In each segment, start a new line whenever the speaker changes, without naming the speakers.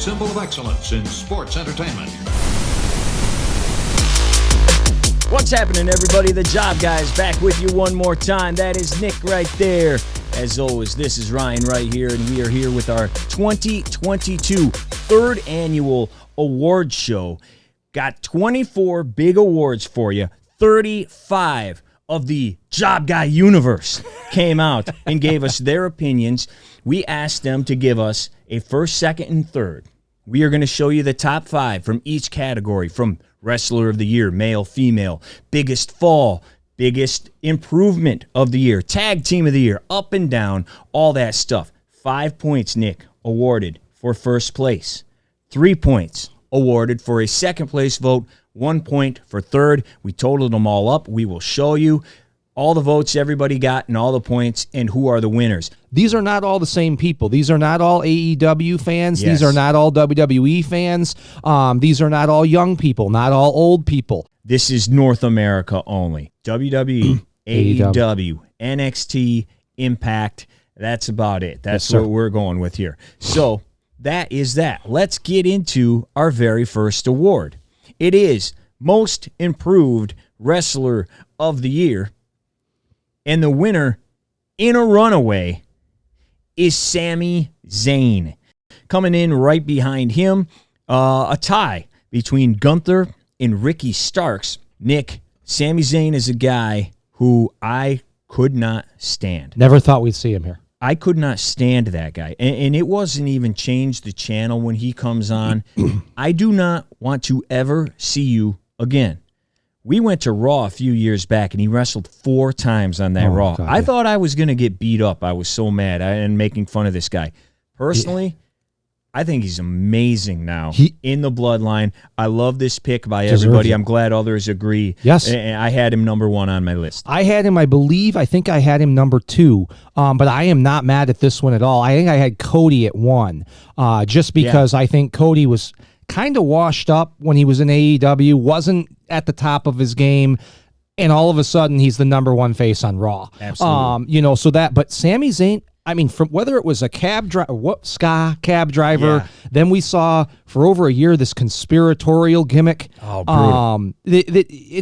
symbol of excellence in sports entertainment.
What's happening, everybody? The Job Guys back with you one more time. That is Nick right there. As always, this is Ryan right here, and we are here with our 2022 third annual award show. Got 24 big awards for you. 35 of the Job Guy universe came out and gave us their opinions. We asked them to give us a first, second, and third. We are going to show you the top 5 from each category, from Wrestler of the Year, male, female, biggest fall, biggest improvement of the year, tag team of the year, up and down, all that stuff. 5 points, Nick, awarded for first place. 3 points awarded for a second place vote. 1 point for third. We totaled them all up. We will show you all the votes everybody got and all the points and who are the winners.
These are not all the same people. These are not all AEW fans.
Yes.
These are not all WWE fans. These are not all young people, not all old people.
This is North America only. WWE, AEW, NXT, Impact. That's about it. That's what we're going with here. So that is that. Let's get into our very first award. It is Most Improved Wrestler of the Year. And the winner in a runaway is Sami Zayn. Coming in right behind him, a tie between Gunther and Ricky Starks. Nick, Sami Zayn is a guy who I could not stand.
Never thought we'd see him here.
I could not stand that guy. And it wasn't even changed the channel when he comes on. I do not want to ever see you again. We went to Raw a few years back, and he wrestled 4 times on that Raw.
God,
I thought I was going to get beat up. I was so mad and making fun of this guy. Personally, I think he's amazing now in the bloodline. I love this pick by everybody. I'm glad others agree.
Yes.
And I had him number 1 on my list.
I had him, I think I had him number 2, but I am not mad at this one at all. I think I had Cody at 1, just because I think Cody was kind of washed up when he was in AEW, wasn't at the top of his game, and all of a sudden he's the number 1 face on Raw.
Absolutely.
But Sami Zayn, I mean, from whether it was a cab driver, then we saw for over a year this conspiratorial gimmick.
Oh, brutal.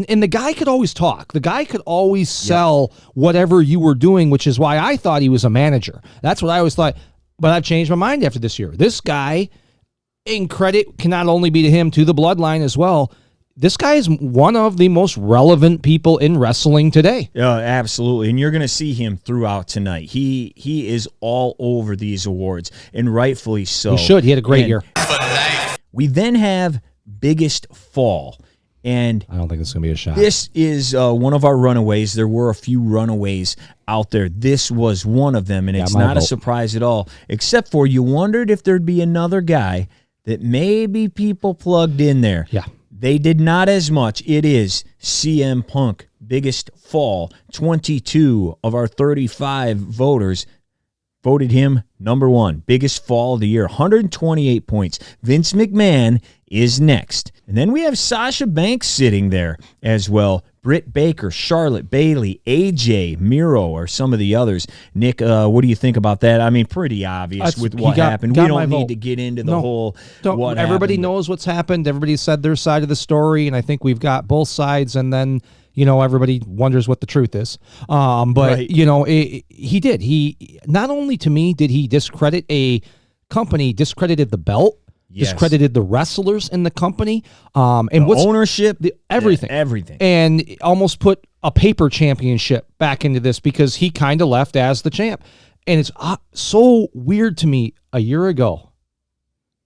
And the guy could always talk. The guy could always sell whatever you were doing, which is why I thought he was a manager. That's what I always thought. But I've changed my mind after this year. This guy, and credit can not only be to him, to the bloodline as well, this guy is one of the most relevant people in wrestling today.
Yeah, absolutely. And you're going to see him throughout tonight. He is all over these awards, and rightfully so.
He should. He had a great year.
We then have Biggest Fall. And
I don't think this is going to be a shot.
This is one of our runaways. There were a few runaways out there. This was one of them, and it's not a surprise at all, except for you wondered if there'd be another guy that maybe people plugged in there.
Yeah.
They did not as much. It is CM Punk, Biggest Fall. 22 of our 35 voters voted him number 1. Biggest Fall of the year, 128 points. Vince McMahon is next. And then we have Sasha Banks sitting there as well. Britt Baker, Charlotte, Bayley, AJ, Miro, or some of the others. Nick, what do you think about that? I mean, pretty obvious with what happened. We don't need to get into the whole what
everybody
happened.
knows what's happened. Everybody said their side of the story, and I think we've got both sides, and then, everybody wonders what the truth is. He did. He, not only to me did he discredit a company, discredited the belt, discredited the wrestlers in the company, and
ownership,
everything, and almost put a paper championship back into this because he kind of left as the champ. And it's so weird to me. A year ago,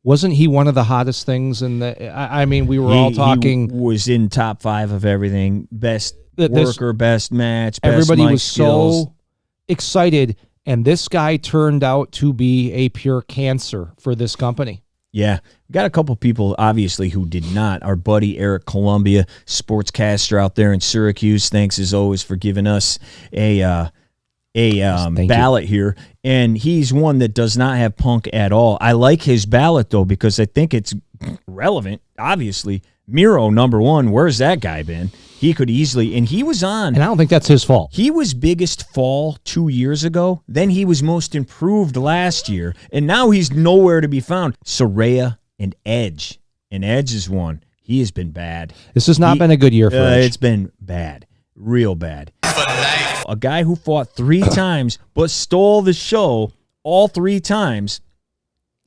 wasn't he one of the hottest things in the? I mean, we were all talking.
He was in top 5 of everything. Best worker, best match. Best
everybody
mic
was
skills.
So excited, and this guy turned out to be a pure cancer for this company.
Yeah, we got a couple people, obviously, who did not. Our buddy Eric Columbia, sportscaster out there in Syracuse, thanks as always for giving us a ballot here. And he's one that does not have Punk at all. I like his ballot, though, because I think it's relevant, obviously. Miro, number 1, where's that guy been? He could easily, and he was on.
And I don't think that's his fault.
He was Biggest Fall 2 years ago. Then he was Most Improved last year. And now he's nowhere to be found. Saraya and Edge. And Edge is one. He has been bad.
This has not been a good year for Edge.
It's been bad. Real bad. A guy who fought 3 times but stole the show all 3 times.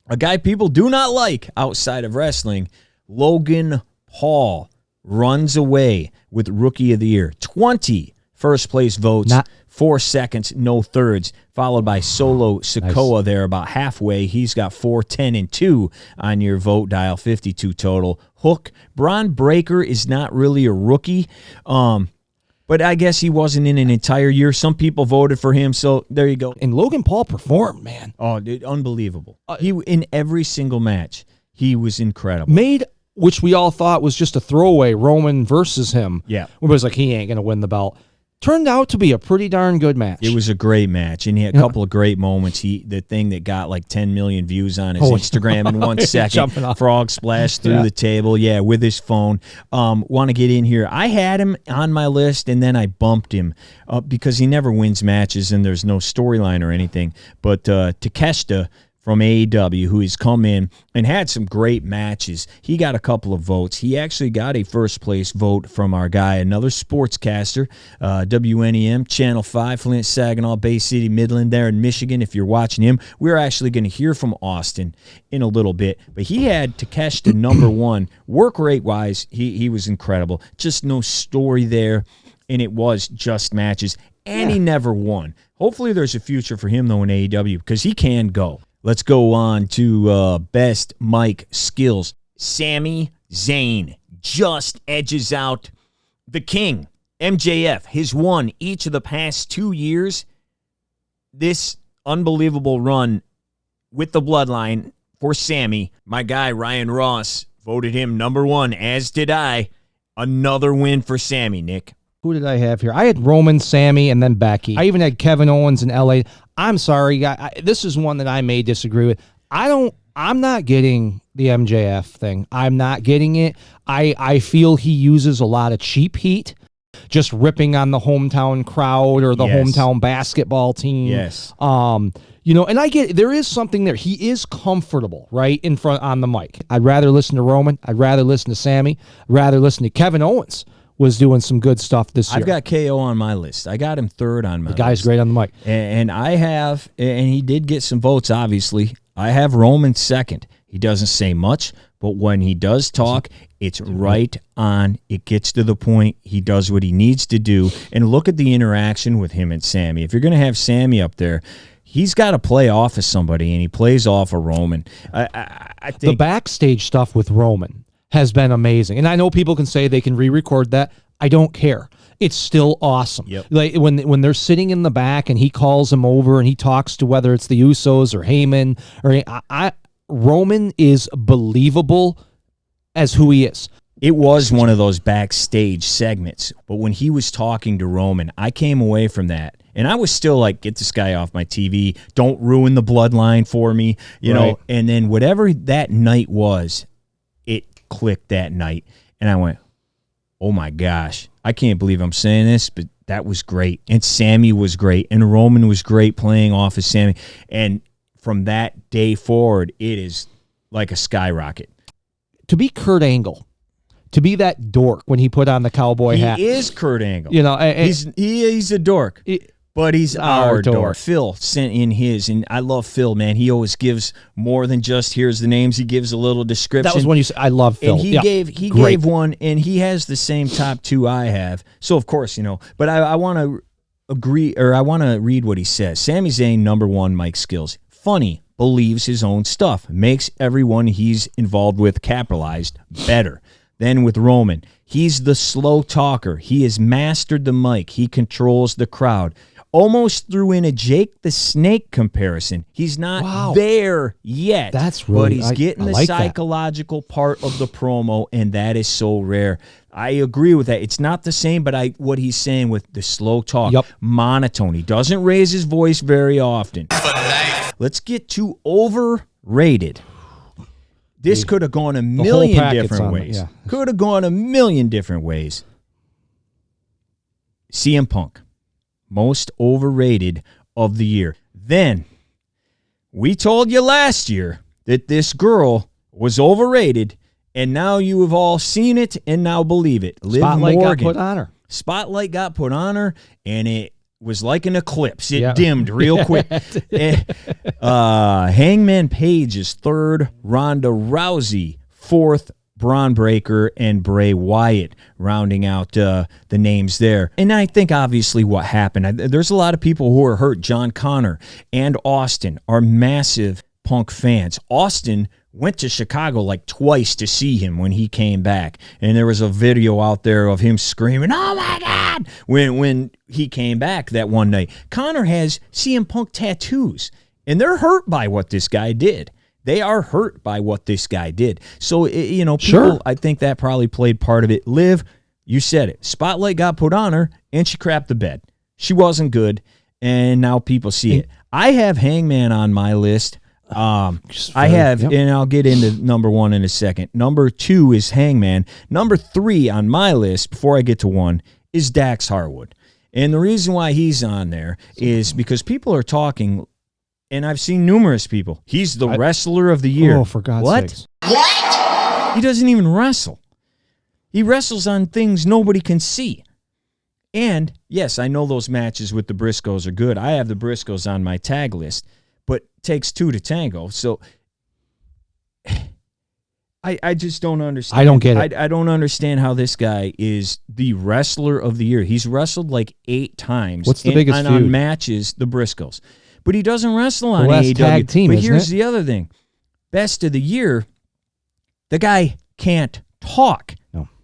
A guy people do not like outside of wrestling. Logan Paul runs away with Rookie of the Year. 20 first-place votes, 4 seconds, no thirds, followed by Solo Sikoa there about halfway. He's got 4, 10, and 2 on your vote dial, 52 total. Hook, Braun Breaker is not really a rookie, but I guess he wasn't in an entire year. Some people voted for him, so there you go.
And Logan Paul performed, man.
Oh, dude, unbelievable. He in every single match, he was incredible.
Which we all thought was just a throwaway, Roman versus him.
Yeah.
Everybody's like, he ain't going to win the belt. Turned out to be a pretty darn good match.
It was a great match, and he had a couple of great moments. The thing that got like 10 million views on his Instagram in 1 second. Frog splash through the table, with his phone. Want to get in here. I had him on my list, and then I bumped him because he never wins matches, and there's no storyline or anything. But Takeshita from AEW, who has come in and had some great matches. He got a couple of votes. He actually got a first-place vote from our guy, another sportscaster, WNEM, Channel 5, Flint, Saginaw, Bay City, Midland, there in Michigan. If you're watching him, we're actually going to hear from Austin in a little bit. But he had Takeshita number 1. Work rate-wise, he was incredible. Just no story there, and it was just matches. And he never won. Hopefully there's a future for him, though, in AEW, because he can go. Let's go on to best mic skills. Sami Zayn just edges out the king. MJF has won each of the past 2 years. This unbelievable run with the bloodline for Sami. My guy, Ryan Ross, voted him number 1, as did I. Another win for Sami, Nick.
Who did I have here? I had Roman, Sammy, and then Becky. I even had Kevin Owens in LA. I'm sorry, this is one that I may disagree with. I'm not getting the MJF thing. I'm not getting it. I feel he uses a lot of cheap heat, just ripping on the hometown crowd or the hometown basketball team.
Yes.
And I get it. There is something there. He is comfortable, right, in front on the mic. I'd rather listen to Roman. I'd rather listen to Sammy. I'd rather listen to Kevin Owens. Was doing some good stuff this year.
I've got KO on my list. I got him 3rd on my list.
The guy's great on the mic.
And I have, and he did get some votes, obviously. I have Roman 2nd. He doesn't say much, but when he does talk, it's right on. It gets to the point. He does what he needs to do. And look at the interaction with him and Sammy. If you're going to have Sammy up there, he's got to play off of somebody, and he plays off of Roman. I think
the backstage stuff with Roman has been amazing. And I know people can say they can re-record that. I don't care. It's still awesome.
Yep.
Like when they're sitting in the back and he calls them over and he talks to whether it's the Usos or Heyman or Roman is believable as who he is.
It was one of those backstage segments, but when he was talking to Roman, I came away from that. And I was still like, get this guy off my TV. Don't ruin the bloodline for me. You know, and then whatever that night was, it clicked that night. And I went, oh my gosh, I can't believe I'm saying this, but that was great. And Sammy was great. And Roman was great playing off of Sammy. And from that day forward, it is like a skyrocket.
To be Kurt Angle, to be that dork when he put on the cowboy hat.
He is Kurt Angle.
You know,
he's a dork. But he's our dork. Phil sent in his, and I love Phil, man. He always gives more than just here's the names. He gives a little description.
That was when you said, I love Phil.
And he gave one, and he has the same top 2 I have. So, of course, but I want to agree, or I want to read what he says. Sami Zayn, number 1, mic skills. Funny, believes his own stuff, makes everyone he's involved with capitalized better. Then with Roman, he's the slow talker. He has mastered the mic. He controls the crowd. Almost threw in a Jake the Snake comparison. He's not there yet.
That's really,
but he's getting
I
the
like
psychological part of the promo, and that is so rare. I agree with that. It's not the same, but what he's saying with the slow talk, monotone. He doesn't raise his voice very often. Let's get to overrated. This could have gone a million different ways. Could have gone a million different ways. CM Punk. Most overrated of the year. Then, we told you last year that this girl was overrated, and now you have all seen it and now believe it. Liv
Spotlight
Morgan.
got put on her.
Spotlight got put on her, and it was like an eclipse. It dimmed real quick. Hangman Page is third, Ronda Rousey fourth, Braun Breaker and Bray Wyatt rounding out the names there. And I think obviously what happened, there's a lot of people who are hurt. John Connor and Austin are massive Punk fans. Austin went to Chicago like twice to see him when he came back. And there was a video out there of him screaming, "Oh my God," when he came back that one night. Connor has CM Punk tattoos, and they're hurt by what this guy did. They are hurt by what this guy did. So, people,
Sure.
I think that probably played part of it. Liv, you said it. Spotlight got put on her, and she crapped the bed. She wasn't good, and now people see it. I have Hangman on my list. And I'll get into number one in a second. Number two is Hangman. Number three on my list, before I get to one, is Dax Harwood. And the reason why he's on there is because people are talking, and I've seen numerous people. He's the wrestler of the year.
Oh, for God's sakes.
What? He doesn't even wrestle. He wrestles on things nobody can see. And, yes, I know those matches with the Briscoes are good. I have the Briscoes on my tag list. But it takes two to tango. So I just don't understand.
I don't get it.
I don't understand how this guy is the wrestler of the year. He's wrestled like 8 times.
What's the biggest feud?
On matches, the Briscoes. But he doesn't wrestle on
last
AEW.
tag team,
but
isn't
here's
it?
the other thing. Best of the year, the guy can't talk.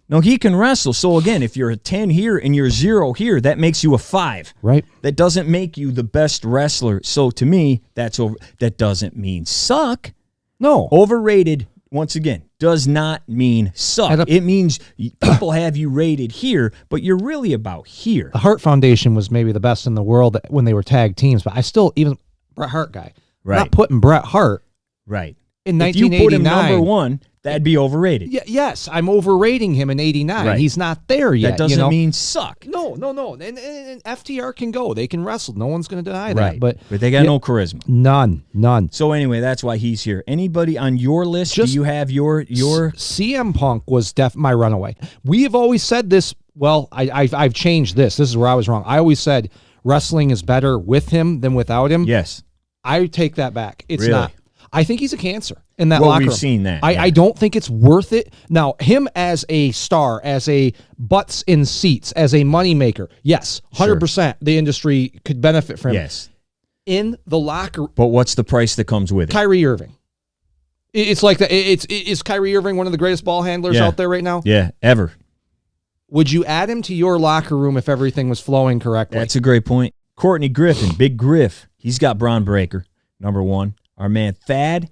No, he can wrestle. So, again, if you're a 10 here and you're 0 here, that makes you a 5.
Right.
That doesn't make you the best wrestler. So, to me, that doesn't mean suck.
No.
Overrated, once again, does not mean suck. It means people have you rated here, but you're really about here.
The Hart Foundation was maybe the best in the world when they were tag teams, but I still, even Bret Hart guy, not putting Bret Hart
right
in
if
1989.
you put him number one, that'd be overrated.
Yes, I'm overrating him in 89.
Right.
He's not there yet.
That doesn't mean suck.
No. And FTR can go. They can wrestle. No one's going to deny that.
Right.
But
they got no charisma.
None.
So anyway, that's why he's here. Anybody on your list? Do you have your
CM Punk was my runaway. We have always said this. Well, I've changed this. This is where I was wrong. I always said wrestling is better with him than without him.
Yes.
I take that back. It's
really?
not. I think he's a cancer in that locker room.
We've seen that.
I don't think it's worth it. Now, him as a star, as a butts in seats, as a moneymaker, yes, 100% the industry could benefit from him.
Yes.
In the locker room.
But what's the price that comes with it?
Kyrie Irving. It's like that. Is Kyrie Irving one of the greatest ball handlers out there right now?
Yeah, ever.
Would you add him to your locker room if everything was flowing correctly?
That's a great point. Courtney Griffin, Big Griff. He's got Braun Breaker, number one. Our man Thad,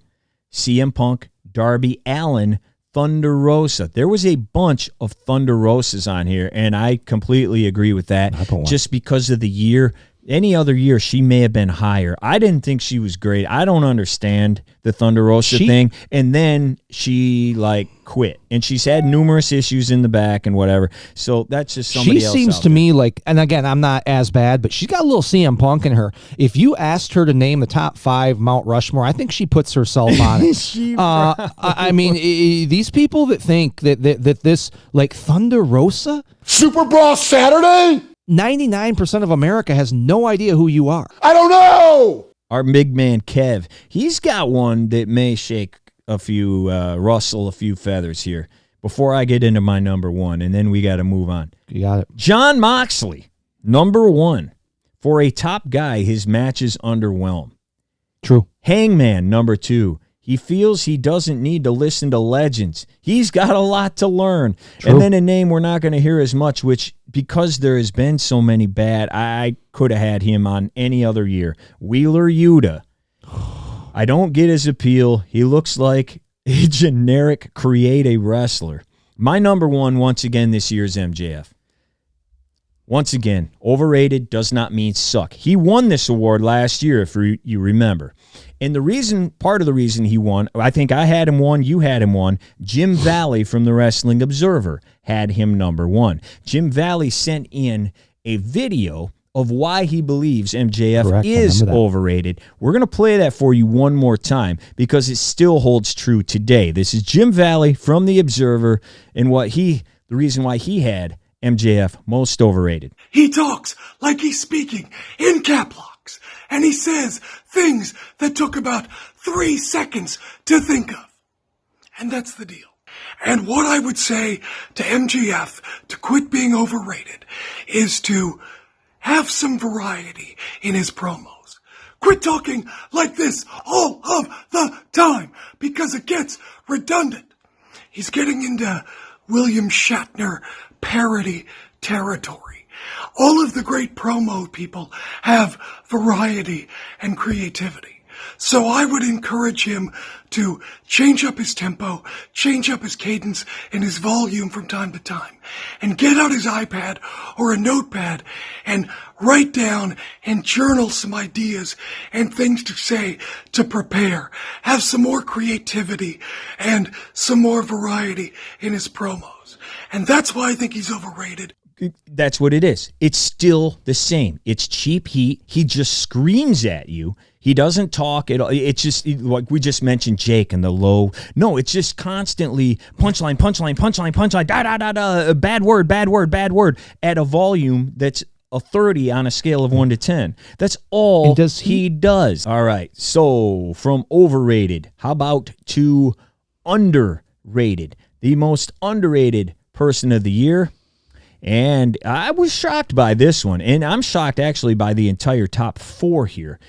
CM Punk, Darby Allin, Thunder Rosa. There was a bunch of Thunder Rosas on here, and I completely agree with that. Just because of the year. Any other year, she may have been higher. I didn't think she was great. I don't understand the Thunder Rosa thing. And then she, quit. And she's had numerous issues in the back and whatever. So that's just somebody else.
She seems to me like, and again, I'm not as bad, but she's got a little CM Punk in her. If you asked her to name the top 5 Mount Rushmore, I think she puts herself on it. I mean, these people that think that this, like Thunder Rosa?
Super Brawl Saturday?
99% of America has no idea who you are.
I don't know.
Our big man Kev, he's got one that may shake rustle a few feathers here before I get into my number one, and then we got to move on.
You got it.
John Moxley, number one. For a top guy, his matches underwhelm.
True.
Hangman, number 2. He feels he doesn't need to listen to legends. He's got a lot to learn.
True.
And then a name we're not going to hear as much, which, because there has been so many bad, I could have had him on any other year. Wheeler Yuta. I don't get his appeal. He looks like a generic create a wrestler. My number one, once again, this year is MJF. Once again, overrated does not mean suck. He won this award last year, if you remember. And part of the reason he won, I think I had him one, you had him one. Jim Valley from the Wrestling Observer had him number one. Jim Valley sent in a video of why he believes MJF
Correct, I
is
remember that.
overrated. We're going to play that for you one more time because it still holds true today. This is Jim Valley from The Observer and the reason why he had MJF most overrated.
He talks like he's speaking in cap locks, and he says things that took about 3 seconds to think of. And that's the deal. And what I would say to MJF to quit being overrated is to have some variety in his promos. Quit talking like this all of the time because it gets redundant. He's getting into William Shatner parody territory. All of the great promo people have variety and creativity. So I would encourage him to change up his tempo, change up his cadence and his volume from time to time, and get out his iPad or a notepad and write down and journal some ideas and things to say to prepare. Have some more creativity and some more variety in his promos. And that's why I think he's overrated.
That's what it is. It's still the same. It's cheap heat. He just screams at you. He doesn't talk at all. It's just like we just mentioned Jake and the low. No, it's just constantly punchline, punchline, punchline, punchline, da, da, da, da, bad word, bad word, bad word at a volume that's a 30 on a scale of 1 to 10. That's all he does. All right. So from overrated, how about to underrated? The most underrated person of the year. And I was shocked by this one, and I'm shocked actually by the entire top 4 here.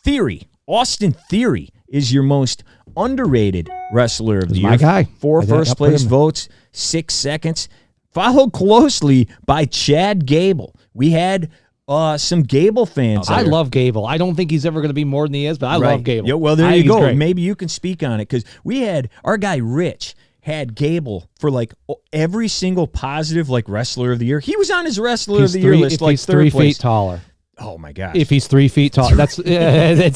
Theory, Austin Theory is your most underrated wrestler of the year.
My guy.
4 first-place votes, 6 seconds, followed closely by Chad Gable. We had some Gable fans.
I love Gable. I don't think he's ever going to be more than he is, but I love Gable.
Yeah, well, there you go. Maybe you can speak on it because we had our guy Rich had Gable for like every single positive like wrestler of the year. He was on his wrestler of the year list like
he's
3rd
3
place.
feet taller.
Oh my gosh.
If he's 3 feet tall, that's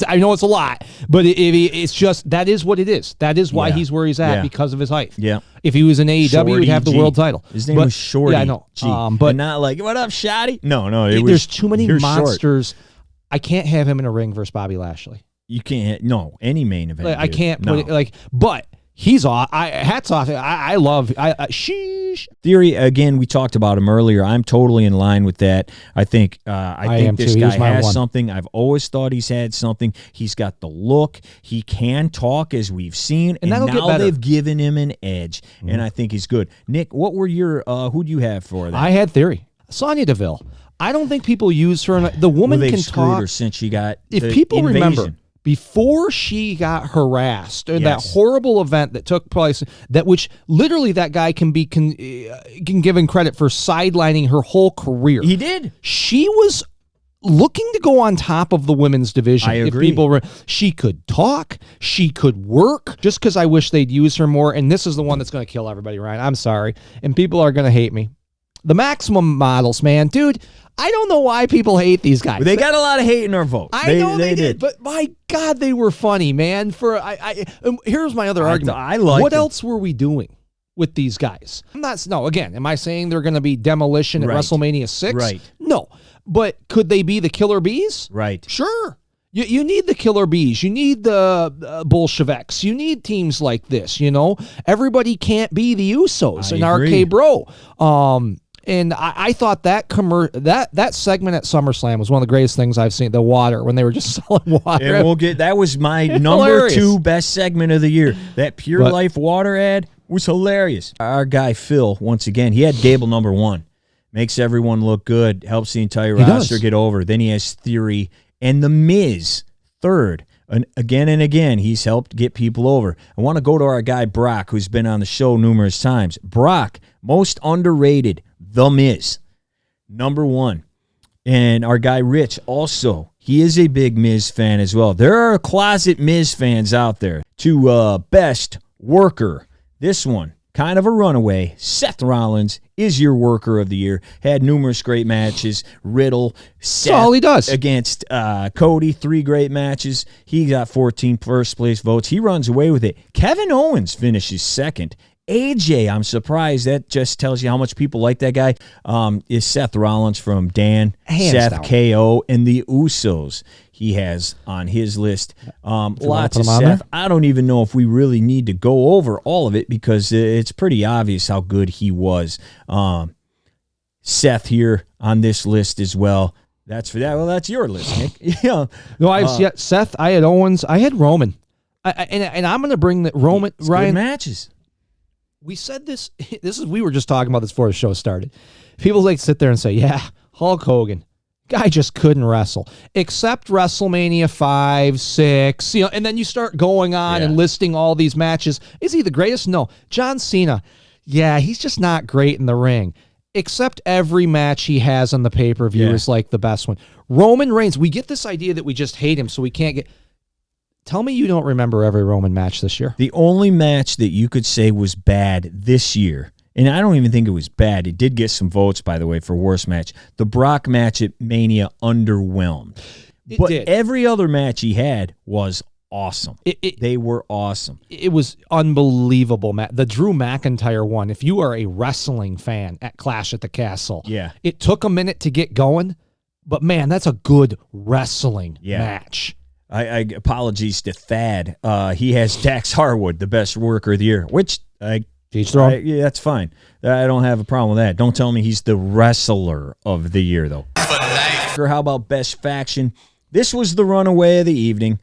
I know it's a lot, but it's just that is what it is. That is why he's where he's at because of his height.
Yeah.
If he was in AEW, he'd have the world title.
His name was Shorty.
Yeah, I know.
G.
But
and not like what up, Shotty? No.
There's too many monsters. Short. I can't have him in a ring versus Bobby Lashley.
You can't. No, any main event.
I can't put it like. But he's off. Hats off. I love. Sheesh.
Theory again. We talked about him earlier. I'm totally in line with that. I think this guy has something. I've always thought he's had something. He's got the look. He can talk, as we've seen, and now they've given him an edge, and I think he's good. Nick, what were your? Who do you have for that?
I had Theory. Sonya Deville. I don't think people use her. The woman can talk.
Her since she got.
If people remember. Before she got harassed, or that horrible event that took place, which literally that guy can given credit for sidelining her whole career.
He did.
She was looking to go on top of the women's division.
I agree.
She could talk. She could work. Just because I wish they'd use her more. And this is the one that's going to kill everybody, Ryan. I'm sorry. And people are going to hate me. The Maximum Models, man. Dude, I don't know why people hate these guys.
They got a lot of hate in our vote.
I know they did, but my God, they were funny, man. Here's my other argument. What else were we doing with these guys? Am I saying they're going to be demolition at WrestleMania 6?
Right.
No. But could they be the Killer Bees?
Right.
Sure. You need the Killer Bees. You need the Bolsheviks. You need teams like this, Everybody can't be the Usos and RK Bro. And I thought that segment at SummerSlam was one of the greatest things I've seen. The water, when they were just selling water.
And that was my number 2 best segment of the year. That Pure Life water ad was hilarious. Our guy Phil, once again, he had Gable number 1. Makes everyone look good. Helps the entire roster get over. Then he has Theory and The Miz 3rd. And again, he's helped get people over. I want to go to our guy Brock, who's been on the show numerous times. Brock, most underrated, The Miz, number 1. And our guy Rich also, he is a big Miz fan as well. There are closet Miz fans out there. To best worker, this one, kind of a runaway. Seth Rollins is your worker of the year. Had numerous great matches. Riddle, Seth
that's all he does.
Against Cody, 3 great matches. He got 14 first place votes. He runs away with it. Kevin Owens finishes 2nd. AJ, I'm surprised. That just tells you how much people like that guy. Is Seth Rollins from Dan,
Hands
Seth
down.
KO, and the Usos. He has on his list. Lots
put
of
him on
Seth.
there?
I don't even know if we really need to go over all of it because it's pretty obvious how good he was. Seth here on this list as well. That's for that. Well, that's your list, Nick. Yeah.
No, Seth. I had Owens. I had Roman. And I'm going to bring the Roman.
It's
Ryan,
good matches.
we said this. We were just talking about this before the show started. People like sit there and say, "Yeah, Hulk Hogan, guy just couldn't wrestle, except WrestleMania 5, 6." And then you start going on and listing all these matches. Is he the greatest? No. John Cena, yeah, he's just not great in the ring. Except every match he has on the pay-per-view is like the best one. Roman Reigns, we get this idea that we just hate him, so we can't get. Tell me you don't remember every Roman match this year.
The only match that you could say was bad this year, and I don't even think it was bad. It did get some votes, by the way, for worst match. The Brock match at Mania underwhelmed. But every other match he had was awesome. They were awesome.
It was unbelievable, Matt. The Drew McIntyre one, if you are a wrestling fan at Clash at the Castle, it took a minute to get going, but man, that's a good wrestling match.
I apologies to Thad. He has Dax Harwood, the best worker of the year, which that's fine. I don't have a problem with that. Don't tell me he's the wrestler of the year, though. Or how about best faction? This was the runaway of the evening.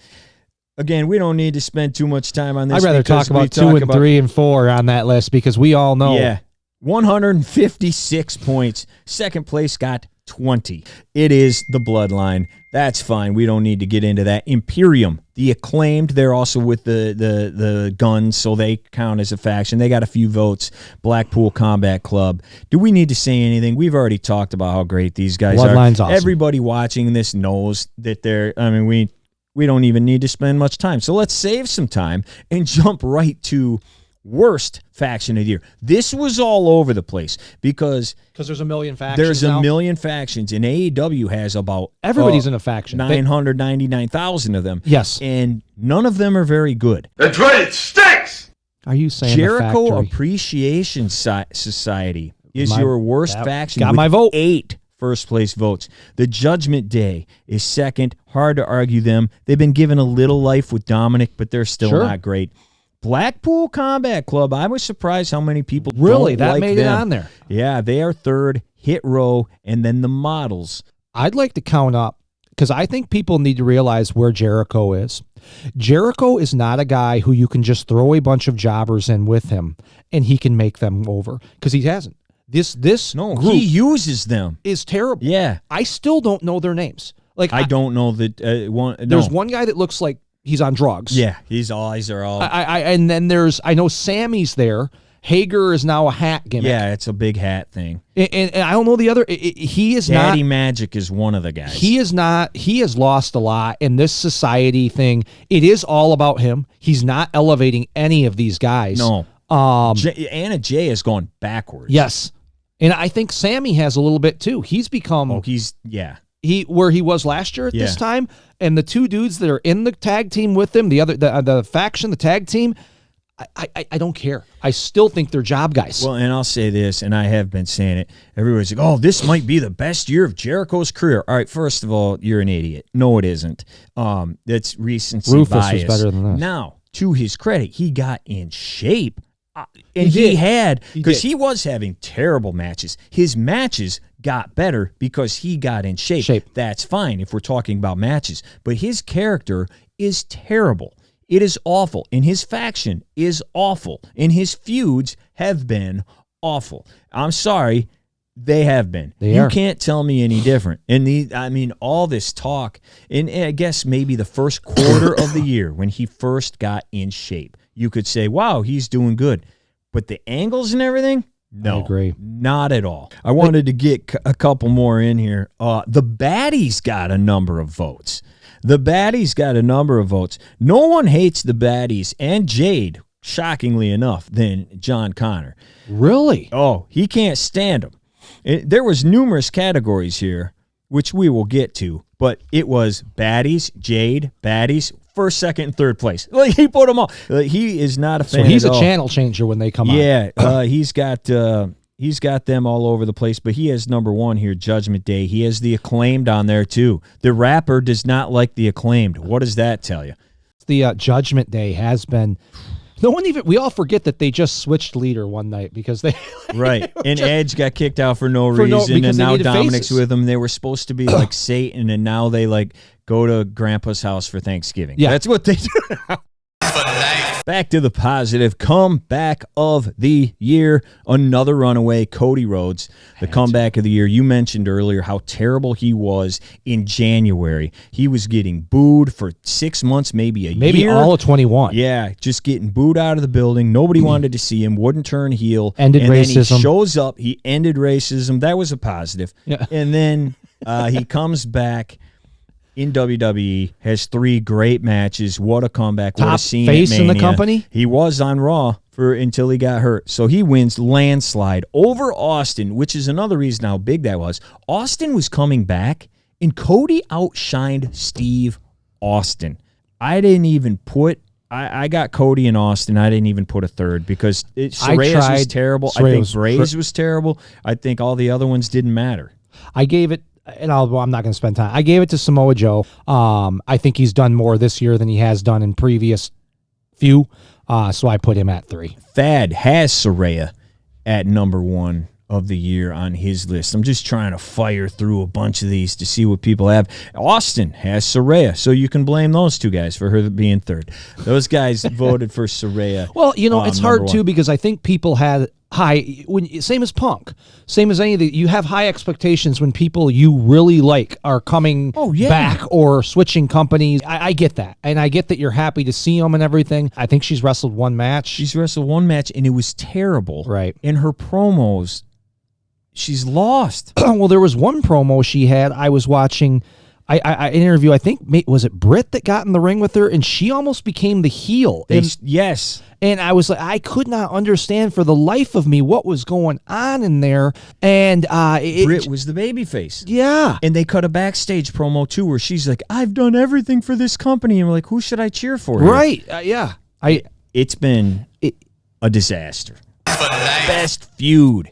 Again, we don't need to spend too much time on this.
I'd rather talk about 2 and 3 and 4 on that list because we all know.
Yeah, 156 points. Second place got 20. It is the Bloodline. That's fine. We don't need to get into that. Imperium, the Acclaimed, they're also with the Guns, so they count as a faction. They got a few votes. Blackpool Combat Club. Do we need to say anything? We've already talked about how great these guys
Bloodline's
are.
awesome.
Everybody watching this knows that they're, we don't even need to spend much time. So let's save some time and jump right to worst faction of the year. This was all over the place because
there's a million factions.
There's a million factions, and AEW has about
everybody's in a faction.
999,000 of them.
Yes,
and none of them are very good.
That's right, it stinks.
Are you saying
Jericho Appreciation Society is your worst faction?
Got
with
my vote.
8 first place votes. The Judgment Day is second. Hard to argue them. They've been given a little life with Dominic, but they're still not great. Blackpool Combat Club, I was surprised how many people
really
don't like
made
them.
it on there.
Yeah, they are third. Hit Row, and then the Models.
I'd like to count up because I think people need to realize where Jericho is. Jericho is not a guy who you can just throw a bunch of jobbers in with him and he can make them over because he hasn't. This group
he uses them.
Is terrible.
Yeah,
I still don't know their names. Like
I don't know that
There's one guy that looks like he's on drugs.
Yeah, his eyes are all.
And then I know Sammy's there. Hager is now a hat gimmick.
Yeah, it's a big hat thing.
And I don't know the other. He is not.
Daddy Magic is one of the guys.
He is not. He has lost a lot in this society thing. It is all about him. He's not elevating any of these guys.
No. Anna Jay has gone backwards.
Yes. And I think Sammy has a little bit too. He's become. Where he was last year at this time, and the two dudes that are in the tag team with him, the faction, the tag team, I don't care. I still think they're job guys.
Well, and I'll say this, and I have been saying it. Everybody's like, "Oh, this might be the best year of Jericho's career." All right, first of all, you're an idiot. No, it isn't. That's recency
Rufus
bias.
was better than this.
Now, to his credit, he got in shape. And he was having terrible matches. His matches got better because he got in shape. That's fine if we're talking about matches. But his character is terrible. It is awful. And his faction is awful. And his feuds have been awful. I'm sorry, they have been. You can't tell me any different. And all this talk, and I guess maybe the first quarter of the year when he first got in shape, you could say, wow, he's doing good. But the angles and everything, no,
I agree.
Not at all. I wanted to get a couple more in here. The Baddies got a number of votes. No one hates the Baddies and Jade, shockingly enough, than John Connor.
Really?
Oh, he can't stand them. There was numerous categories here, which we will get to, but it was Baddies, Jade, Baddies. first, second, and third place. Like, he put them all. He is not a fan.
So he's
at
a
all.
channel changer when they come on.
Yeah, he's got them all over the place, but he has number one here, Judgment Day. He has the Acclaimed on there too. The rapper does not like the Acclaimed. What does that tell you?
The Judgment Day has been. No one even. We all forget that they just switched leader one night because they.
Right, and Edge got kicked out for no reason, and now Dominic's with them. They were supposed to be like Satan, and now they like go to Grandpa's house for Thanksgiving.
Yeah,
that's what they do now. Back to the positive. Comeback of the year. Another runaway, Cody Rhodes. The comeback of the year. You mentioned earlier how terrible he was in January. He was getting booed for 6 months, maybe a year.
Maybe all of 21.
Yeah, just getting booed out of the building. Nobody wanted to see him. Wouldn't turn heel.
Ended
and
racism.
Then he shows up. He ended racism. That was a positive.
Yeah.
And then he comes back in WWE, has 3 great matches. What a comeback. What a
Top
scene
face
at
in the
Mania.
company?
He was on Raw until he got hurt. So he wins landslide over Austin, which is another reason how big that was. Austin was coming back, and Cody outshined Steve Austin. I didn't even put... I got Cody and Austin. I didn't even put a third because Soraya's was terrible. I think Bray's was terrible. I think all the other ones didn't matter.
I gave it... And I'm not going to spend time. I gave it to Samoa Joe. I think he's done more this year than he has done in previous few. So I put him at 3.
Thad has Saraya at number 1 of the year on his list. I'm just trying to fire through a bunch of these to see what people have. Austin has Saraya, so you can blame those 2 guys for her being 3rd. Those guys voted for Saraya.
Well, it's hard too
one.
because I think people had high same as Punk, same as any of the. You have high expectations when people you really like are coming back or switching companies. I get that, and I get that you're happy to see them and everything. I think she's wrestled 1 match.
She's wrestled 1 match, and it was terrible.
Right.
In her promos, she's lost.
Well, there was one promo she had. I was watching. I interview. I think was it Britt that got in the ring with her, and she almost became the heel.
Yes.
And I was like, I could not understand for the life of me what was going on in there. And
Britt was the babyface.
Yeah.
And they cut a backstage promo too, where she's like, "I've done everything for this company." And we're like, "Who should I cheer for?" Here?
Right. Yeah.
It's been a disaster. Best feud.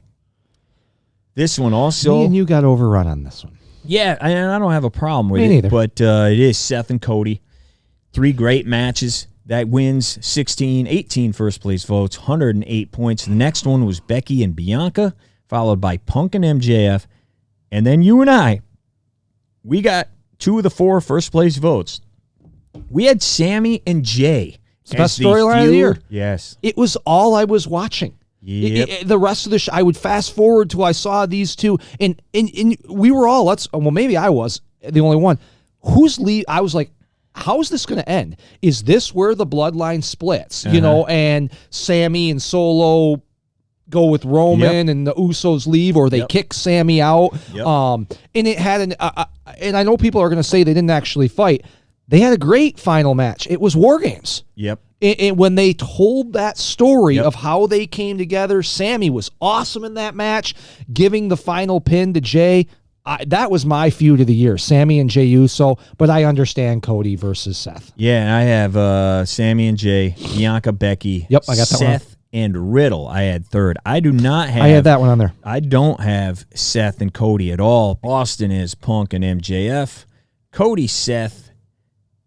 This one also.
Me and you got overrun on this one.
Yeah, and I don't have a problem with
Me
it.
neither.
But it is Seth and Cody. 3 great matches. That wins 18 first place votes, 108 points. The next one was Becky and Bianca, followed by Punk and MJF. And then you and I, we got 2 of the 4 first place votes. We had Sammy and Jay.
It's the best storyline of the year.
Yes.
It was all I was watching.
Yep.
The rest of the I would fast forward till I saw these 2, and we were all maybe I was the only one who's lead. I was like, how is this going to end? Is this where the bloodline splits? And Sammy and Solo go with Roman, and the Usos leave, or they kick Sammy out.
Yep.
And it had and I know people are going to say they didn't actually fight. They had a great final match. It was War Games.
Yep.
And when they told that story of how they came together, Sammy was awesome in that match, giving the final pin to Jay. That was my feud of the year, Sammy and Jey Uso, but I understand Cody versus Seth.
Yeah, I have Sammy and Jay, Bianca, Becky.
Yep, I got that one.
Seth and Riddle, I had 3rd. I do not have...
I had that one on there.
I don't have Seth and Cody at all. Austin is Punk and MJF. Cody, Seth,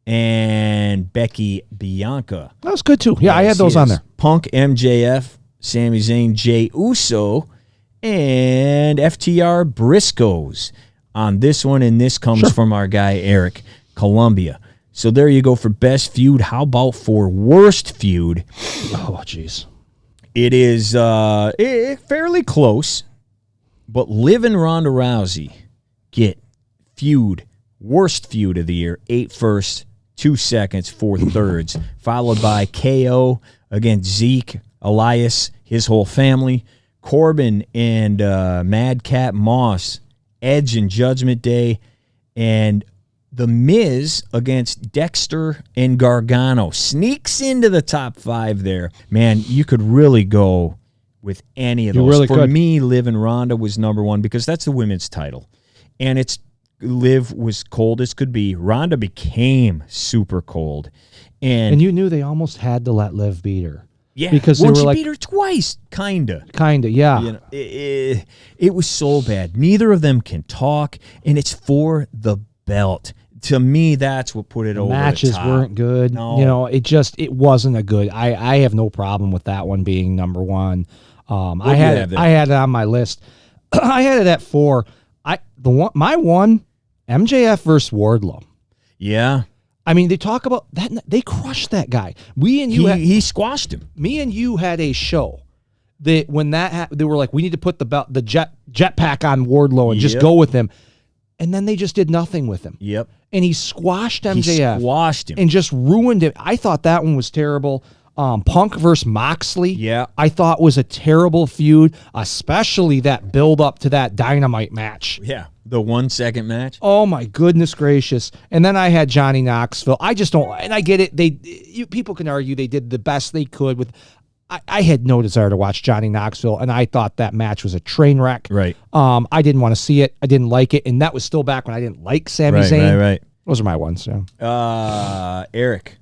and Becky, Bianca.
That was good, too. Yeah, I had those on there.
Punk, MJF, Sami Zayn, Jey Uso, and FTR Briscoes on this one, and this comes from our guy Eric, Columbia. So there you go for best feud. How about for worst feud?
Oh, jeez.
It is fairly close, but Liv and Ronda Rousey get feud, worst feud of the year, 8 firsts, 2 seconds, 4 thirds, followed by KO against Zeke, Elias, his whole family, Corbin and Madcap Moss, Edge and Judgment Day, and The Miz against Dexter and Gargano. Sneaks into the top 5 there. Man, you could really go with any of those.
You really
For
could.
me, Liv and Ronda was number 1 because that's the women's title. And it's Liv was cold as could be. Ronda became super cold.
And you knew they almost had to let Liv beat her.
Yeah,
because they
well,
were
she
like,
beat her twice, kinda.
Yeah.
You know, it was so bad. Neither of them can talk, and it's for the belt. To me, that's what put it over the top.
Matches weren't good.
No.
You know, it wasn't a good. I have no problem with that one being number one. I had it on my list. I had it at 4. My one, MJF versus Wardlow.
Yeah.
I mean, they talk about that. They crushed that guy.
He squashed him.
Me and you had a show that when that happened, they were like, we need to put the jetpack on Wardlow and just go with him. And then they just did nothing with him.
Yep.
And he squashed MJF.
He squashed him.
And just ruined it. I thought that one was terrible. Punk versus Moxley,
yeah,
I thought was a terrible feud, especially that build up to that Dynamite match.
Yeah, the 1 second match.
Oh my goodness gracious! And then I had Johnny Knoxville. I just don't, and I get it. People can argue they did the best they could with. I had no desire to watch Johnny Knoxville, and I thought that match was a train wreck.
Right.
I didn't want to see it. I didn't like it, and that was still back when I didn't like Sami Zayn.
Right.
Those are my ones. Yeah.
Eric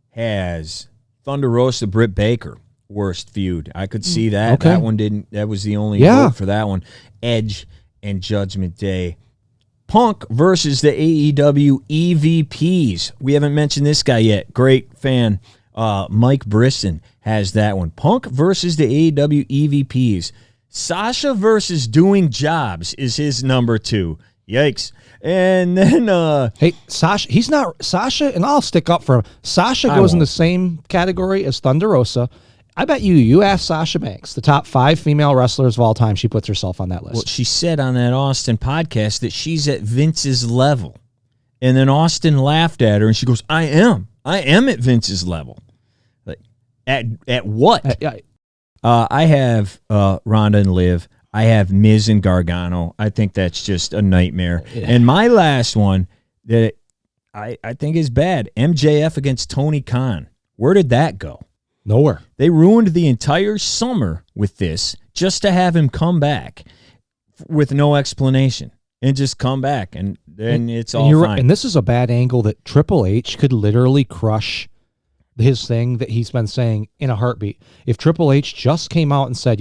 has Thunder Rosa Britt Baker worst feud. I could see that.
Okay.
That one didn't. That was the only vote for that one. Edge and Judgment Day. Punk versus the AEW EVPs. We haven't mentioned this guy yet. Great fan. Mike Brisson has that one. Punk versus the AEW EVPs. Sasha versus Doing Jobs is his number 2. Yikes. And then
hey, Sasha, he's not Sasha, and I'll stick up for him. Sasha goes in the same category as Thunder Rosa. I bet you ask Sasha Banks, the top 5 female wrestlers of all time, she puts herself on that list.
Well, she said on that Austin podcast that she's at Vince's level. And then Austin laughed at her and she goes, I am at Vince's level. Like, at what? I have Ronda and Liv. I have Miz and Gargano. I think that's just a nightmare. Yeah. And my last one that I think is bad, MJF against Tony Khan. Where did that go?
Nowhere.
They ruined the entire summer with this just to have him come back with no explanation and just come back, and then it's all fine.
Right. And this is a bad angle that Triple H could literally crush his thing that he's been saying in a heartbeat. If Triple H just came out and said,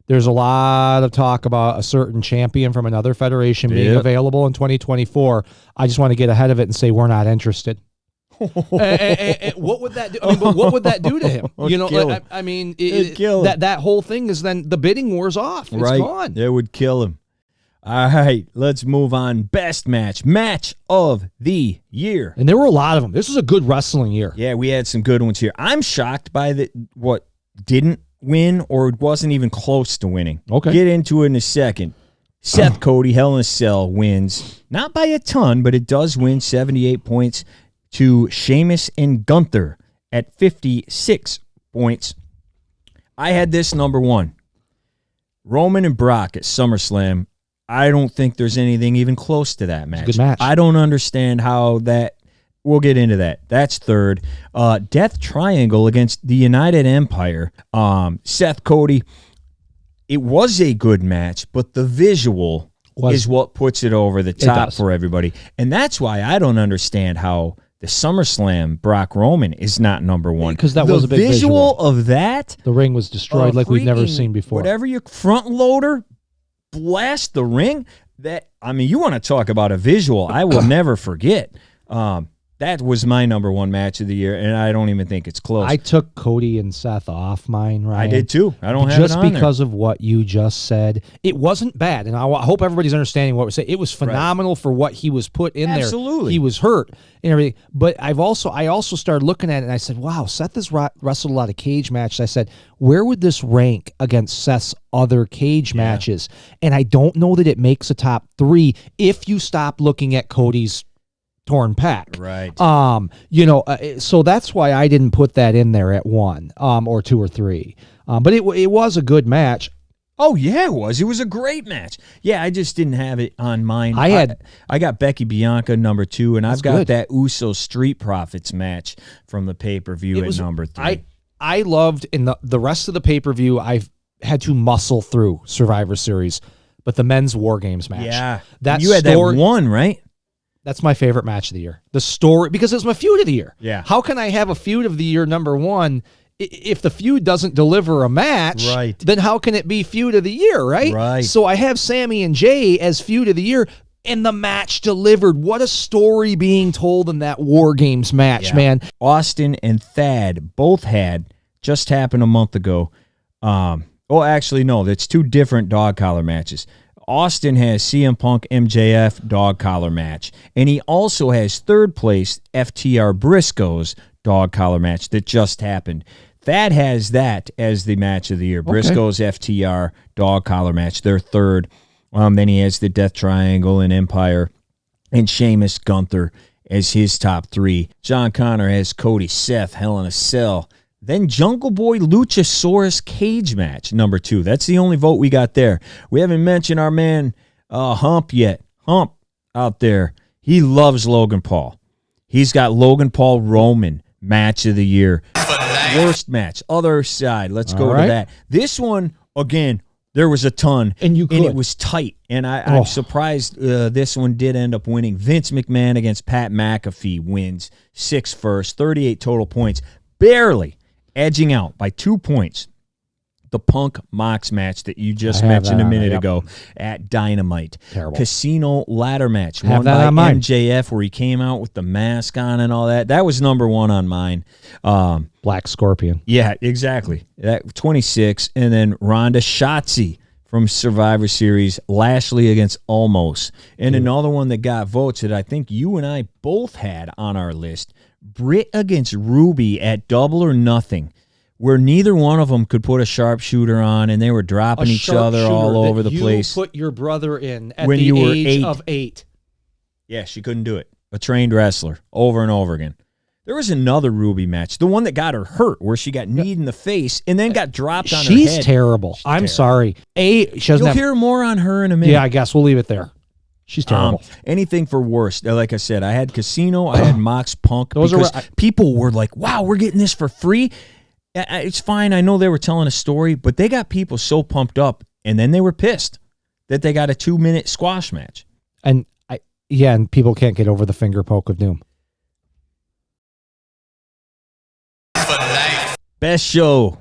there's a lot of talk about a certain champion from another federation being available in 2024. I just want to get ahead of it and say we're not interested. And what would that do? I mean, but what would that do to him? I mean, that whole thing is then the bidding war's off. It's gone.
It would kill him. All right, let's move on. Best match of the year.
And there were a lot of them. This was a good wrestling year.
Yeah, we had some good ones here. I'm shocked by what didn't win or wasn't even close to winning.
Okay.
Get into it in a second. Seth Cody, Hell in a Cell, wins. Not by a ton, but it does win 78 points to Sheamus and Gunther at 56 points. I had this number 1. Roman and Brock at SummerSlam. I don't think there's anything even close to that match.
It's a good match.
I don't understand how that... We'll get into that. That's 3rd. Death Triangle against the United Empire. Seth Cody. It was a good match, but the visual is what puts it over the top for everybody. And that's why I don't understand how the SummerSlam Brock Roman is not number 1.
Because that was a big visual
of that.
The ring was destroyed like we've never seen before.
Whatever your front loader, blast the ring. You want to talk about a visual I will never forget. That was my number 1 match of the year, and I don't even think it's close.
I took Cody and Seth off mine, Ryan.
I did too. I don't have it on
just because of what you just said. It wasn't bad, and I hope everybody's understanding what we're saying. It was phenomenal for what he was put in there.
Absolutely.
He was hurt and everything. But I also started looking at it, and I said, wow, Seth has wrestled a lot of cage matches. I said, where would this rank against Seth's other cage matches? And I don't know that it makes a top 3 if you stop looking at Cody's torn pec.
Right.
So that's why I didn't put that in there at 1, or 2 or 3. But it was a good match.
Oh yeah, it was. It was a great match. Yeah, I just didn't have it on mine. I got Becky Bianca number 2, and I've got that Uso Street Profits match from the pay-per-view at number 3.
I loved in the rest of the pay-per-view. I've had to muscle through Survivor Series. but the men's War Games match.
Yeah.
That
you had
story,
that one, right?
That's my favorite match of the year. The story, because it's my feud of the year.
Yeah.
How can I have a feud of the year number one if the feud doesn't deliver a match?
Right.
Then how can it be feud of the year, right?
Right.
So I have Sammy and Jay as feud of the year, and the match delivered. What a story being told in that War Games match, man.
Austin and Thad both had, just happened a month ago. Actually, no, that's two different dog collar matches. Austin has CM Punk MJF dog collar match, and he also has third place FTR Briscoe's dog collar match that just happened. Thad has that as the match of the year. Briscoe's FTR dog collar match, their third. Then he has the Death Triangle and Empire and Sheamus Gunther as his top three. John Connor has Cody, Seth, Hell in a Cell. Then Jungle Boy Luchasaurus cage match, number 2. That's the only vote we got there. We haven't mentioned our man Hump yet. Hump out there. He loves Logan Paul. He's got Logan Paul Roman match of the year. Worst match. Other side. Let's go to that. This one, again, there was a ton.
And
it was tight. And I'm surprised this one did end up winning. Vince McMahon against Pat McAfee wins 6 first, 38 total points. Barely edging out by 2 points the Punk Mox match that you just mentioned a minute ago at Dynamite.
Terrible.
Casino ladder match won by MJF where he came out with the mask on and all that. That was number 1 on mine.
Black Scorpion.
Yeah, exactly. That 26. And then Ronda Shotzi from Survivor Series, Lashley against Omos. And another one that got votes that I think you and I both had on our list, Britt against Ruby at Double or Nothing, where neither one of them could put a sharpshooter on, and they were dropping each other all over the place.
You put your brother in at
when
the
you were
age of 8.
Yeah, she couldn't do it. A trained wrestler, over and over again. There was another Ruby match, the one that got her hurt, where she got kneed in the face and then got dropped on her head.
She's terrible. I'm sorry. She doesn't
You'll hear more on her in a minute.
Yeah, I guess we'll leave it there. She's terrible.
Anything for worse. Like I said, I had Casino, I had Mox Punk.
Those
because people were like, wow, we're getting this for free. It's fine. I know they were telling a story, but they got people so pumped up, and then they were pissed that they got a 2-minute squash match.
And and people can't get over the finger poke of doom.
Best show.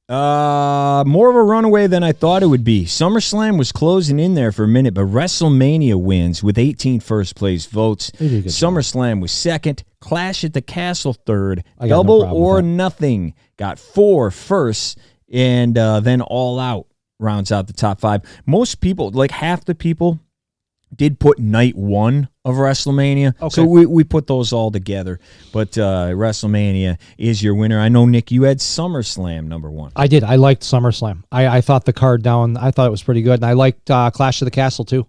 More of a runaway than I thought it would be. SummerSlam was closing in there for a minute, but WrestleMania wins with 18 first place votes. SummerSlam was second. Clash at the Castle third. Double or Nothing got 4 firsts, and then All Out rounds out the top 5. Most people, like half the people, did put night 1 of WrestleMania. Okay. So we put those all together. But WrestleMania is your winner. I know, Nick, you had SummerSlam number 1.
I did. I liked SummerSlam. I thought the card down, I thought it was pretty good. And I liked Clash of the Castle, too.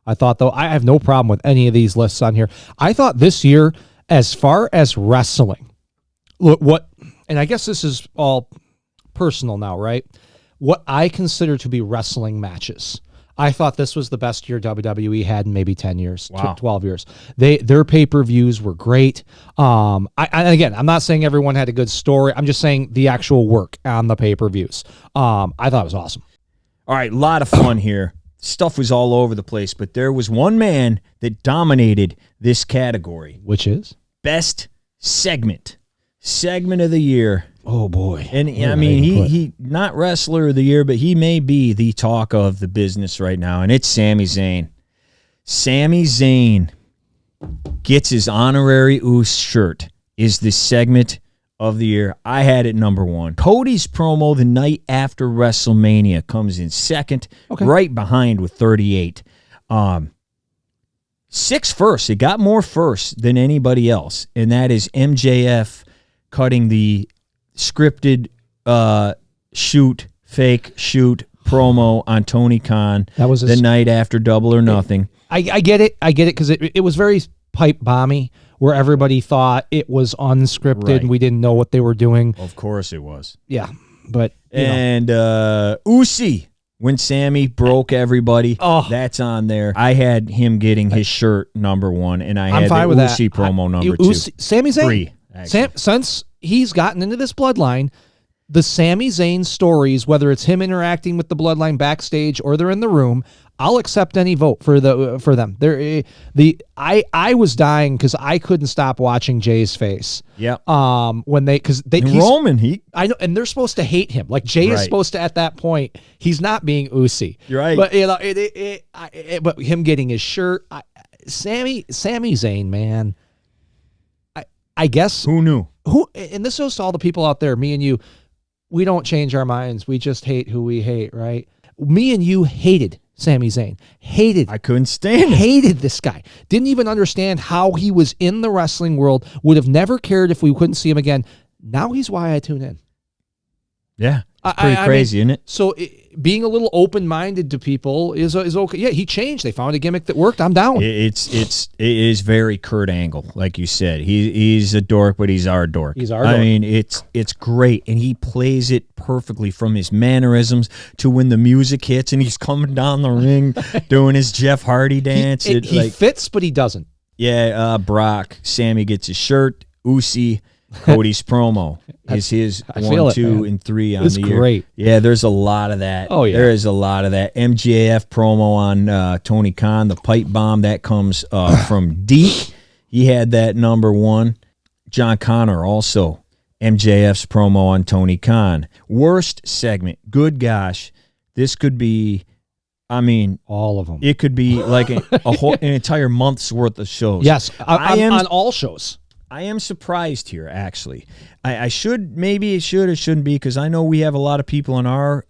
I thought, though, I have no problem with any of these lists on here. I thought this year, as far as wrestling, and I guess this is all personal now, right? What I consider to be wrestling matches. I thought this was the best year WWE had in maybe 10 years, 12 years. Their pay-per-views were great. Again, I'm not saying everyone had a good story. I'm just saying the actual work on the pay-per-views. I thought it was awesome.
All right, a lot of fun here. Stuff was all over the place, but there was one man that dominated this category.
Which is?
Best segment. Segment of the year.
Oh, boy.
And, I mean, he not wrestler of the year, but he may be the talk of the business right now, and it's Sami Zayn. Sami Zayn gets his honorary Oos shirt, is the segment of the year. I had it number 1. Cody's promo the night after WrestleMania comes in second, right behind with 38. 6 firsts. It got more firsts than anybody else, and that is MJF cutting the scripted fake shoot promo on Tony Khan the night after Double or Nothing.
I get it because it was very pipe bomby where everybody thought it was unscripted and we didn't know what they were doing.
Of course it was.
Yeah, but
Usi, when Sammy broke everybody, that's on there. I had him getting his shirt number 1, and I had the Usi promo number 2.
Sami Zayn.
3, actually.
Since he's gotten into this bloodline, the Sami Zayn stories, whether it's him interacting with the Bloodline backstage or they're in the room, I'll accept any vote for them. I was dying because I couldn't stop watching Jay's face.
Yeah.
Because
Roman,
I know, and they're supposed to hate him. Like Jay is supposed to, at that point, he's not being Usi.
You're right.
But but him getting his shirt, Sami Zayn, man. I guess
who knew?
And this goes to all the people out there, me and you. We don't change our minds. We just hate who we hate, right? Me and you hated Sami Zayn.
I couldn't stand it.
Hated this guy. Didn't even understand how he was in the wrestling world. Would have never cared if we couldn't see him again. Now he's why I tune in.
Yeah. Pretty crazy, isn't it?
So being a little open-minded to people is okay. Yeah, he changed. They found a gimmick that worked. I'm down.
It is very Kurt Angle, like you said. He's a dork, but he's our dork.
He's our dork.
I mean, it's great, and he plays it perfectly from his mannerisms to when the music hits and he's coming down the ring doing his Jeff Hardy dance.
He fits, but he doesn't.
Yeah, Brock. Sammy gets his shirt. Usi. Cody's promo is his 1, 2, and 3 on the year.
Great.
Yeah, there's a lot of that.
Oh, yeah.
There is a lot of that. MJF promo on Tony Khan, the pipe bomb, that comes from Deke. He had that number 1. John Connor also, MJF's promo on Tony Khan. Worst segment. Good gosh. This could be, I mean,
all of them.
It could be like an entire month's worth of shows.
Yes, on all shows.
I am surprised here, actually. I should, maybe it should, it shouldn't be, because I know we have a lot of people in our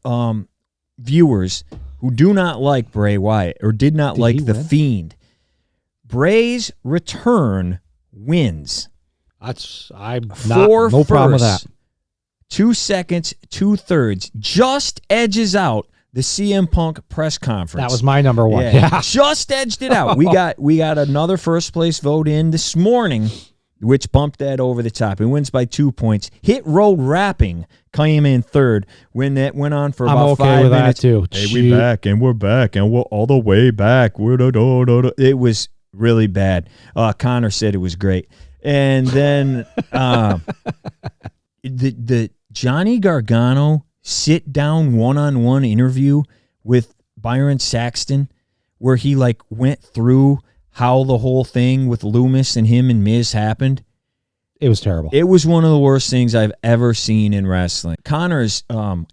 viewers who do not like Bray Wyatt or did not like The Fiend. Bray's return wins.
No problem with that.
2 seconds, 2/3, just edges out the CM Punk press conference.
That was my number 1. Yeah.
Just edged it out. We got another first place vote in this morning, which bumped that over the top. It wins by 2 points. Hit Road Rapping came in third when that went on for about 5 minutes.
That too.
Hey, we're back, and we're all the way back. It was really bad. Connor said it was great. And then the Johnny Gargano sit-down one-on-one interview with Byron Saxton, where he went through how the whole thing with Loomis and him and Miz happened.
It was terrible.
It was one of the worst things I've ever seen in wrestling. Connor's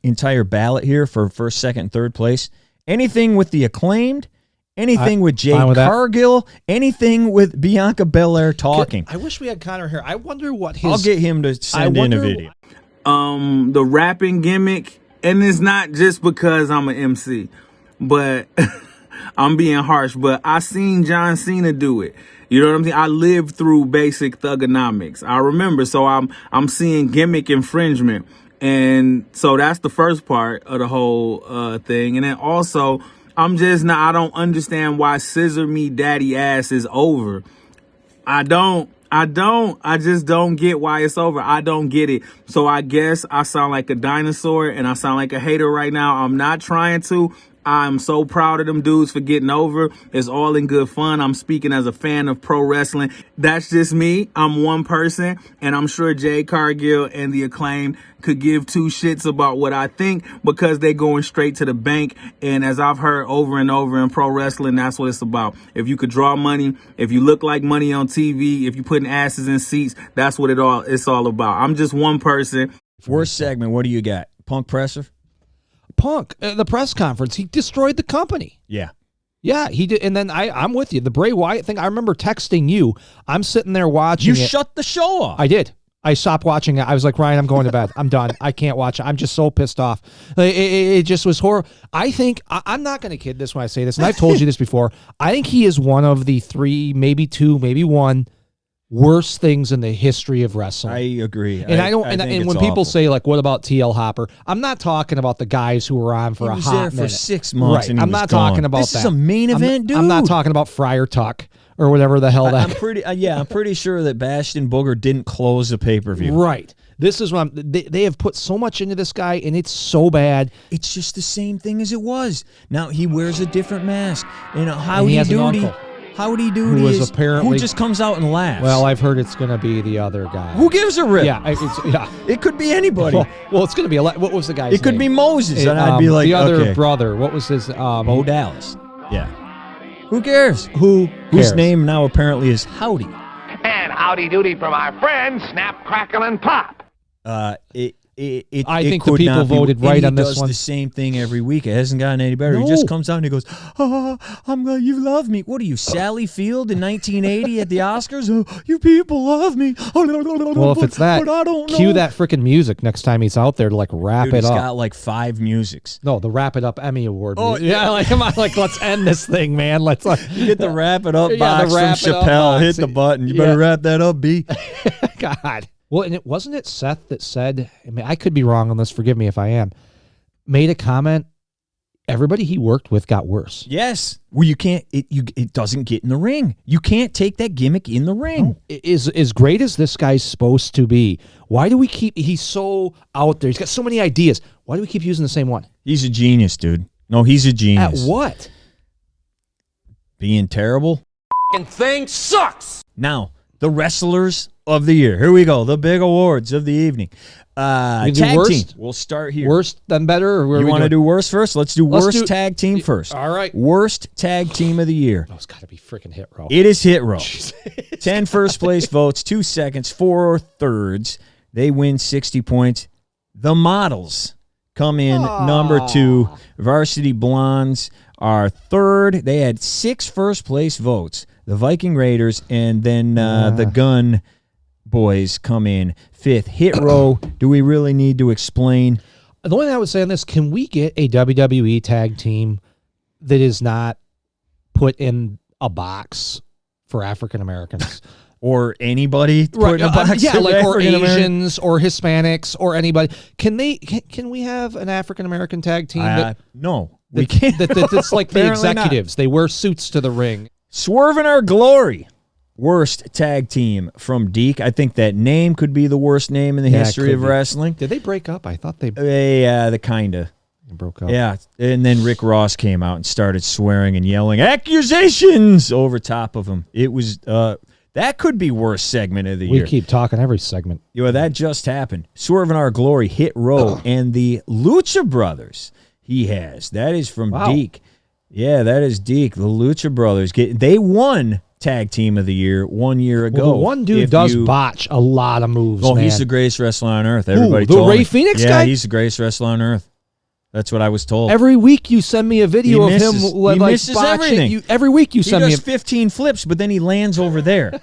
entire ballot here for first, second, and third place, anything with the Acclaimed, anything with Jade Cargill, anything with Bianca Belair talking.
I wish we had Connor here. I wonder what his...
I'll get him to send in a video.
The rapping gimmick, and it's not just because I'm an MC, but... I'm being harsh, but I seen John Cena do it. You know what I'm saying? I lived through basic thugonomics. I remember, so I'm seeing gimmick infringement. And so that's the first part of the whole thing. And then also, I don't understand why Scissor Me Daddy Ass is over. I just don't get why it's over. I don't get it. So I guess I sound like a dinosaur and I sound like a hater right now. I'm not trying to. I'm so proud of them dudes for getting over. It's all in good fun. I'm speaking as a fan of pro wrestling. That's just me. I'm one person, and I'm sure Jade Cargill and the Acclaimed could give two shits about what I think because they're going straight to the bank. And as I've heard over and over in pro wrestling, that's what it's about. If you could draw money, if you look like money on TV, if you're putting asses in seats, that's what it's all about. I'm just one person.
Worst segment, what do you got? Punk presser?
Punk, the press conference, he destroyed the company.
Yeah.
Yeah, he did. And then I'm with you. The Bray Wyatt thing, I remember texting you. I'm sitting there watching
You shut the show off.
I did. I stopped watching it. I was like, Ryan, I'm going to bed. I'm done. I can't watch it. I'm just so pissed off. It just was horrible. I think, I'm not going to kid this when I say this, and I've told you this before. I think he is one of the 3, maybe 2, maybe 1 worst things in the history of wrestling.
I agree.
And I don't. And when people say what about TL Hopper? I'm not talking about the guys who were on for a hot minute.
He was there for 6 months.
Right.
And
I'm not talking about
this
that.
This is a main event, dude.
I'm not talking about Friar Tuck or whatever the hell that.
I'm pretty sure that Bastion Booger didn't close the pay-per-view.
Right. This is what they have put so much into this guy, and it's so bad.
It's just the same thing as it was. Now he wears a different mask. Howdy
he has an
doody.
uncle.
Howdy Doody
Who was
is
apparently-
who just comes out and laughs.
Well, I've heard it's going to be the other guy.
Who gives a rip?
Yeah, yeah.
It could be anybody.
Well, it's going to be what was the guy's
It could
name?
be Moses, and I'd be like,
the other
okay.
brother. What was his?
Bo Dallas. Yeah. Who cares?
Who
Whose
cares?
name now apparently is Howdy.
And howdy doody from our friend Snap, Crackle, and Pop.
I
I
think the people voted right on this
one. He
one.
does the same thing every week. It hasn't gotten any better. He
No.
just comes out and he goes, I'm glad you love me. What are you, Sally Field in 1980 at the Oscars? Oh, you people love me.
Well, if it's that,
but I don't know.
cue that freaking music next time he's out there to like wrap
Dude,
it
he's
up.
got like 5 musics.
No, the Wrap It Up Emmy Award.
Oh,
music. Yeah, like come on, like let's end this thing, man. Let's
You get the wrap it up
Yeah,
box
the wrap
from
it up
Chappelle.
box.
Hit the button. You
Yeah.
better wrap that up, B.
God. Well, and it wasn't it Seth that said, I mean, I could be wrong on this, forgive me if I am, made a comment, everybody he worked with got worse.
Yes. Well, you can't, it doesn't get in the ring. You can't take that gimmick in the ring.
Is as great as this guy's supposed to be, why do we keep, he's so out there, he's got so many ideas, why do we keep using the same one?
He's a genius, dude. No, he's a genius.
At what?
Being terrible.
Thing sucks.
Now, the wrestlers of the year. Here we go. The big awards of the evening.
We do
Tag
worst?
team. We'll start here.
Worse than better? Or
You want to do worst first? Let's do
Let's
worst
do-
tag team first.
All right.
Worst tag team of the year.
Oh, it's got to be freaking Hit Row.
It is Hit Row. 10 first place votes, 2 seconds, 4 thirds. They win 60 points. The Models come in number 2. Varsity Blondes are third. They had 6 first place votes. The Viking Raiders and then the Gun Boys come in 5th. Hit Row, do we really need to explain?
The only thing I would say on this, can we get a WWE tag team that is not put in a box for African Americans?
Or anybody put in a box?
Yeah,
for
like or
African-American?
Asians or Hispanics or anybody. Can we have an African American tag team
No, we can't.
that's like the
Apparently not.
executives? They wear suits to the ring.
Swerve in Our Glory. Worst tag team from Deke. I think that name could be the worst name in the
Yeah, it
history
could
of
be.
wrestling.
Did they break up? I thought they
The kinda.
broke up.
Yeah. And then Rick Ross came out and started swearing and yelling accusations over top of him. It was that could be worst segment of the
We
year.
keep talking every segment.
Yeah, that just happened. Swerve in Our Glory, Hit Row, and the Lucha Brothers he has. That is from
Wow.
Deke. Yeah, that is Deke. The Lucha Brothers. They won Tag Team of the Year 1 year ago.
Well, the one dude
If
does
you-
botch a lot of moves.
Oh,
man.
he's the greatest wrestler on earth. Everybody
the
told
Ray
me.
Phoenix
yeah,
guy?
he's the greatest wrestler on earth. That's what I was told.
Every week you send me a video
He
of
misses-
him like
he misses
botching.
everything.
Every week you
he
send me
does 15 flips, but then he lands over there.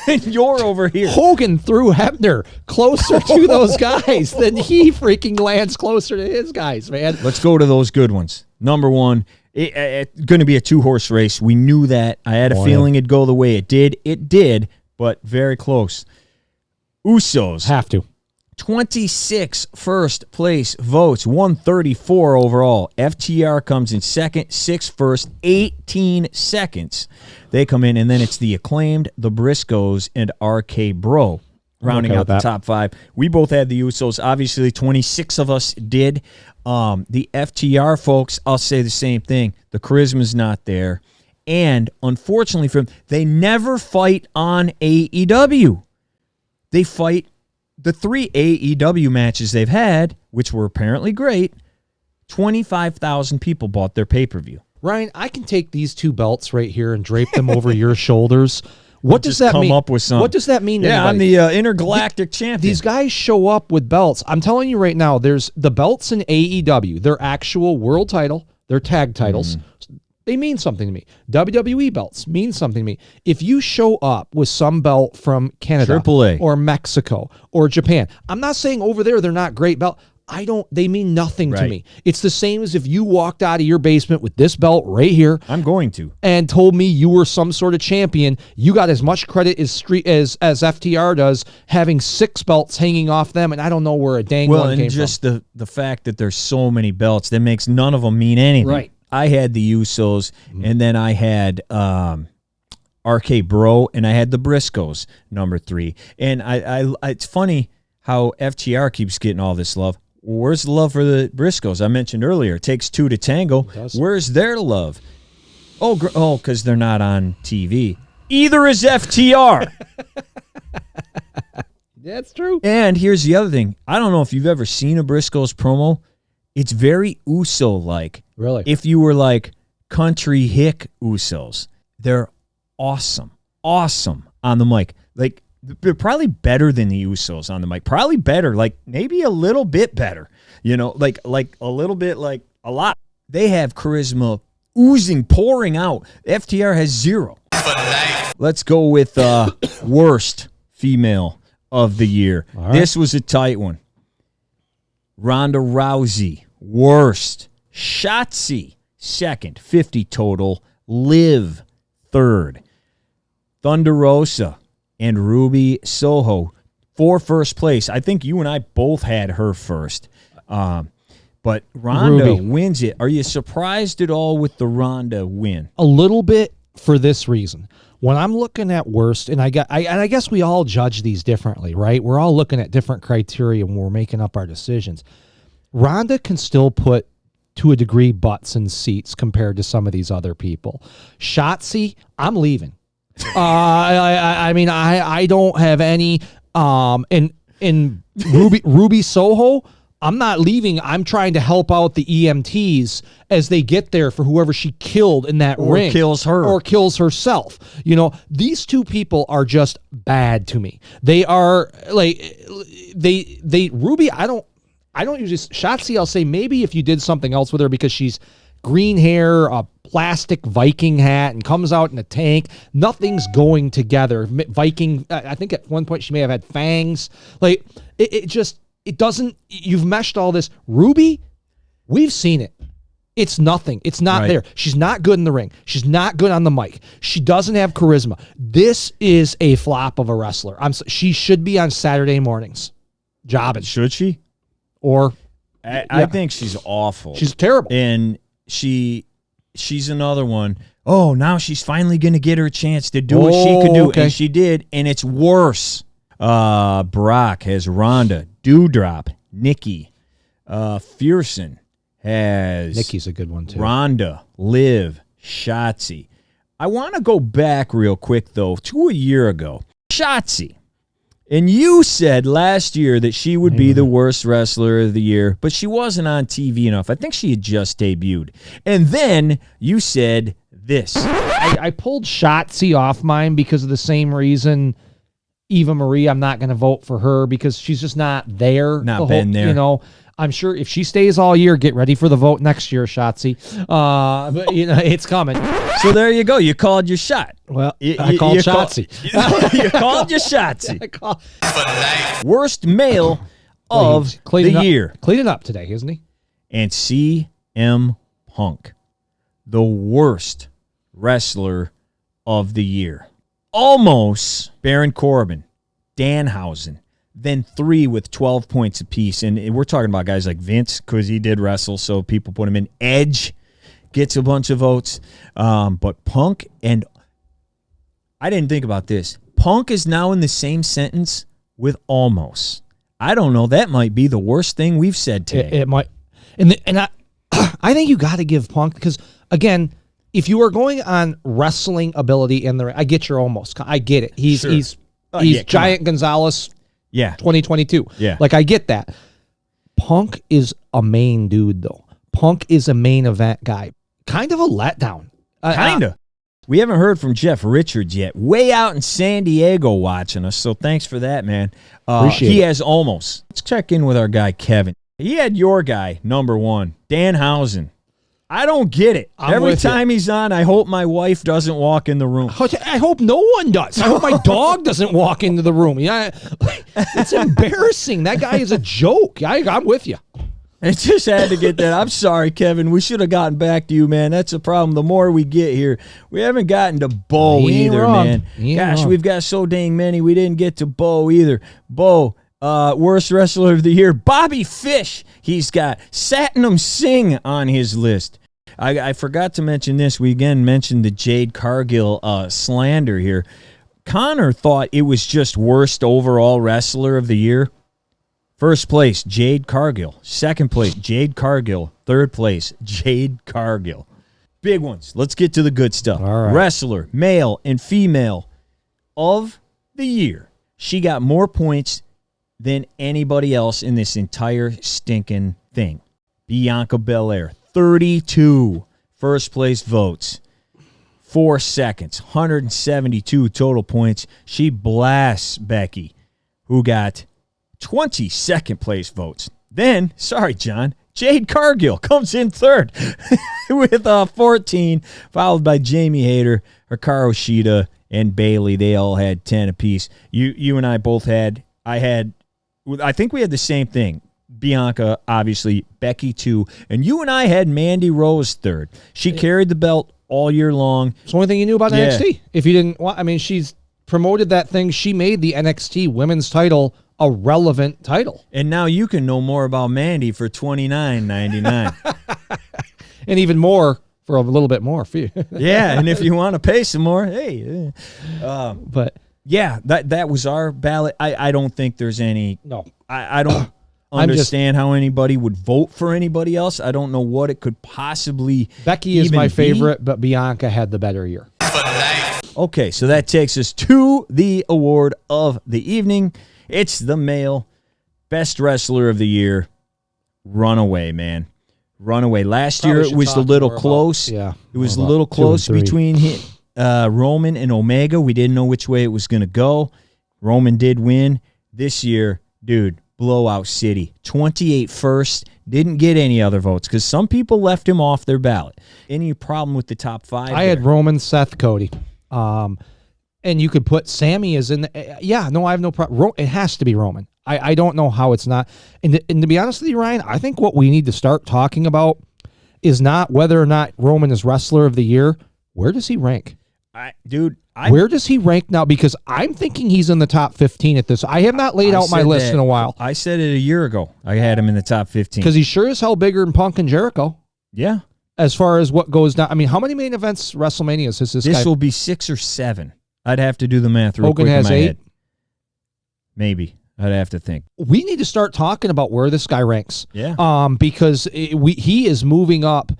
And you're over here.
Hogan threw Hebner closer to those guys than he freaking lands closer to his guys, man.
Let's go to those good ones. Number 1, it's going to be a 2-horse race. We knew that. I had a feeling it'd go the way it did. It did, but very close. Usos.
Have to.
26 first place votes, 134 overall. FTR comes in second, 6 first, 18 seconds. They come in, and then it's the Acclaimed, the Briscoes, and RK Bro rounding
okay
out
with
the
that.
top 5. We both had the Usos. Obviously, 26 of us did. The FTR folks, I'll say the same thing. The charisma's not there. And unfortunately for them, they never fight on AEW. They fight the 3 AEW matches they've had, which were apparently great. 25,000 people bought their pay-per-view.
Ryan, I can take these 2 belts right here and drape them over your shoulders. What does
Just
that
come
mean?
up with something.
What does that mean? To
Yeah, I'm
anybody?
the intergalactic champion.
These guys show up with belts. I'm telling you right now, there's the belts in AEW. They're actual world title. They're tag titles. They mean something to me. WWE belts mean something to me. If you show up with some belt from Canada
AAA.
or Mexico or Japan, I'm not saying over there they're not great belt. They mean nothing to
Right.
me. It's the same as if you walked out of your basement with this belt right here
I'm going to.
and told me you were some sort of champion. You got as much credit as FTR does, having 6 belts hanging off them, and I don't know where a dang
Well,
one
and
came
just the fact that there's so many belts, that makes none of them mean anything.
Right.
I had the Usos, and then I had RK Bro, and I had the Briscoes, number 3. And I it's funny how FTR keeps getting all this love. Where's the love for the Briscoes? I mentioned earlier, it takes 2 to tango. Where's their love? Oh, because they're not on TV. Either is FTR.
That's true.
And here's the other thing. I don't know if you've ever seen a Briscoe's promo. It's very Uso-like.
Really?
If you were like country hick Usos, they're awesome. Awesome on the mic. Like, they're probably better than the Usos on the mic. Probably better. Like, maybe a little bit better. You know, like a little bit, like a lot. They have charisma oozing, pouring out. FTR has zero. Let's go with worst female of the year.
Right.
This was a tight one. Ronda Rousey, worst. Shotzi, second, 50 total. Liv, third. Thunder Rosa and Ruby Soho for first place. I think you and I both had her first. But Ronda wins it. Are you surprised at all with the Ronda win?
A little bit for this reason. When I'm looking at worst, and I guess we all judge these differently, right? We're all looking at different criteria when we're making up our decisions. Ronda can still put, to a degree, butts in seats compared to some of these other people. Shotzi, I'm leaving. I mean, I don't have any. In Ruby Soho, I'm not leaving. I'm trying to help out the EMTs as they get there for whoever she killed in that ring.
Or kills her.
Or kills herself. You know, these two people are just bad to me. They are like, Ruby, I don't usually, Shotzi, I'll say maybe if you did something else with her because she's green hair, a plastic Viking hat, and comes out in a tank. Nothing's going together. Viking, I think at one point she may have had fangs. Like, it doesn't, you've meshed all this. Ruby, we've seen it. It's nothing. It's not there. She's not good in the ring. She's not good on the mic. She doesn't have charisma. This is a flop of a wrestler. She should be on Saturday mornings. Jobbing.
Should she?
Or
I think she's awful.
She's terrible.
And she's another one. Oh, now she's finally going to get her chance to do what she could do.
Okay.
And she did, and it's worse. Brock has Ronda. Doudrop, Nikki. Fearson has
Nikki's a good one, too.
Ronda, Liv, Shotzi. I want to go back real quick, though, to a year ago. Shotzi. And you said last year that she would be the worst wrestler of the year, but she wasn't on TV enough. I think she had just debuted. And then you said this.
I pulled Shotzi off mine because of the same reason. Eva Marie, I'm not going to vote for her because she's just not there.
Not been there.
You know, I'm sure if she stays all year, get ready for the vote next year, Shotzi. But, you know, it's coming.
So there you go. You called your shot.
Well, I called Shotzi.
You called your Shotzi. Worst male of the year.
Cleaning up today, isn't he?
And CM Punk, the worst wrestler of the year. Almost Baron Corbin, Danhausen, then 3 with 12 points apiece. And we're talking about guys like Vince because he did wrestle, so people put him in. Edge gets a bunch of votes. But Punk, and I didn't think about this. Punk is now in the same sentence with Almost. I don't know. That might be the worst thing we've said today.
It might. And I think you got to give Punk, because, again, if you are going on wrestling ability in the ring, I get your Almost. I get it. He's Giant Gonzalez 2022.
Yeah.
Like, I get that. Punk is a main dude, though. Punk is a main event guy. Kind of a letdown.
Kind of. We haven't heard from Jeff Richards yet. Way out in San Diego watching us, so thanks for that, man.
Appreciate
it.
Has
Almost. Let's check in with our guy, Kevin. He had your guy, number 1, Danhausen. I don't get it. Every time he's on, I hope my wife doesn't walk in the room.
I hope no one does. I hope my dog doesn't walk into the room. Yeah, it's embarrassing. That guy is a joke. I'm with you.
I just had to get that. I'm sorry, Kevin. We should have gotten back to you, man. That's a problem. The more we get here, we haven't gotten to Bo either, man. Gosh, we've got so dang many. We didn't get to Bo either. Bo, worst wrestler of the year, Bobby Fish. He's got Satnam Singh on his list. I forgot to mention this. We again mentioned the Jade Cargill slander here. Connor thought it was just worst overall wrestler of the year. First place, Jade Cargill. Second place, Jade Cargill. Third place, Jade Cargill. Big ones. Let's get to the good stuff.
All right.
Wrestler, male and female of the year. She got more points than anybody else in this entire stinking thing. Bianca Belair, 32 first place votes. 4 seconds, 172 total points. She blasts Becky, who got 20 second place votes. Then, sorry, John, Jade Cargill comes in third with 14, followed by Jamie Hayter, Hikaru Shida, and Bailey. They all had 10 apiece. You and I both had, I think we had the same thing. Bianca, obviously, Becky 2, and you and I had Mandy Rose third. She carried the belt all year long.
It's the only thing you knew about NXT. If you didn't, I mean, she's promoted that thing. She made the NXT women's title a relevant title.
And now you can know more about Mandy for $29.99.
And even more for a little bit more for you.
Yeah, and if you want to pay some more, hey.
But
yeah, that was our ballot. I don't think there's any.
No.
I don't understand how anybody would vote for anybody else. I don't know what it could possibly.
Becky is
even
my
be.
favorite, but Bianca had the better year.
Okay, so that takes us to the award of the evening. It's the male best wrestler of the year. Runaway, man. Runaway. Last year it was a little close.
Yeah.
It was a little close between Roman and Omega. We didn't know which way it was going to go. Roman did win. This year, dude, blowout city. 28 first. Didn't get any other votes because some people left him off their ballot. Any problem with the top 5?
I had Roman, Seth, Cody. And you could put Sammy as in the, I have no problem. It has to be Roman. I don't know how it's not. And to be honest with you, Ryan, I think what we need to start talking about is not whether or not Roman is wrestler of the year. Where does he rank? Where does he rank now? Because I'm thinking he's in the top 15 at this. I have not laid out my list in a while.
I said it a year ago. I had him in the top 15.
Because he's sure as hell bigger than Punk and Jericho.
Yeah.
As far as what goes down. I mean, how many main events WrestleManias has this guy?
This will be 6 or 7. I'd have to do the math real
Hogan
quick
has
in my
8?
head. Maybe. I'd have to think.
We need to start talking about where this guy ranks.
Yeah.
Because he is moving up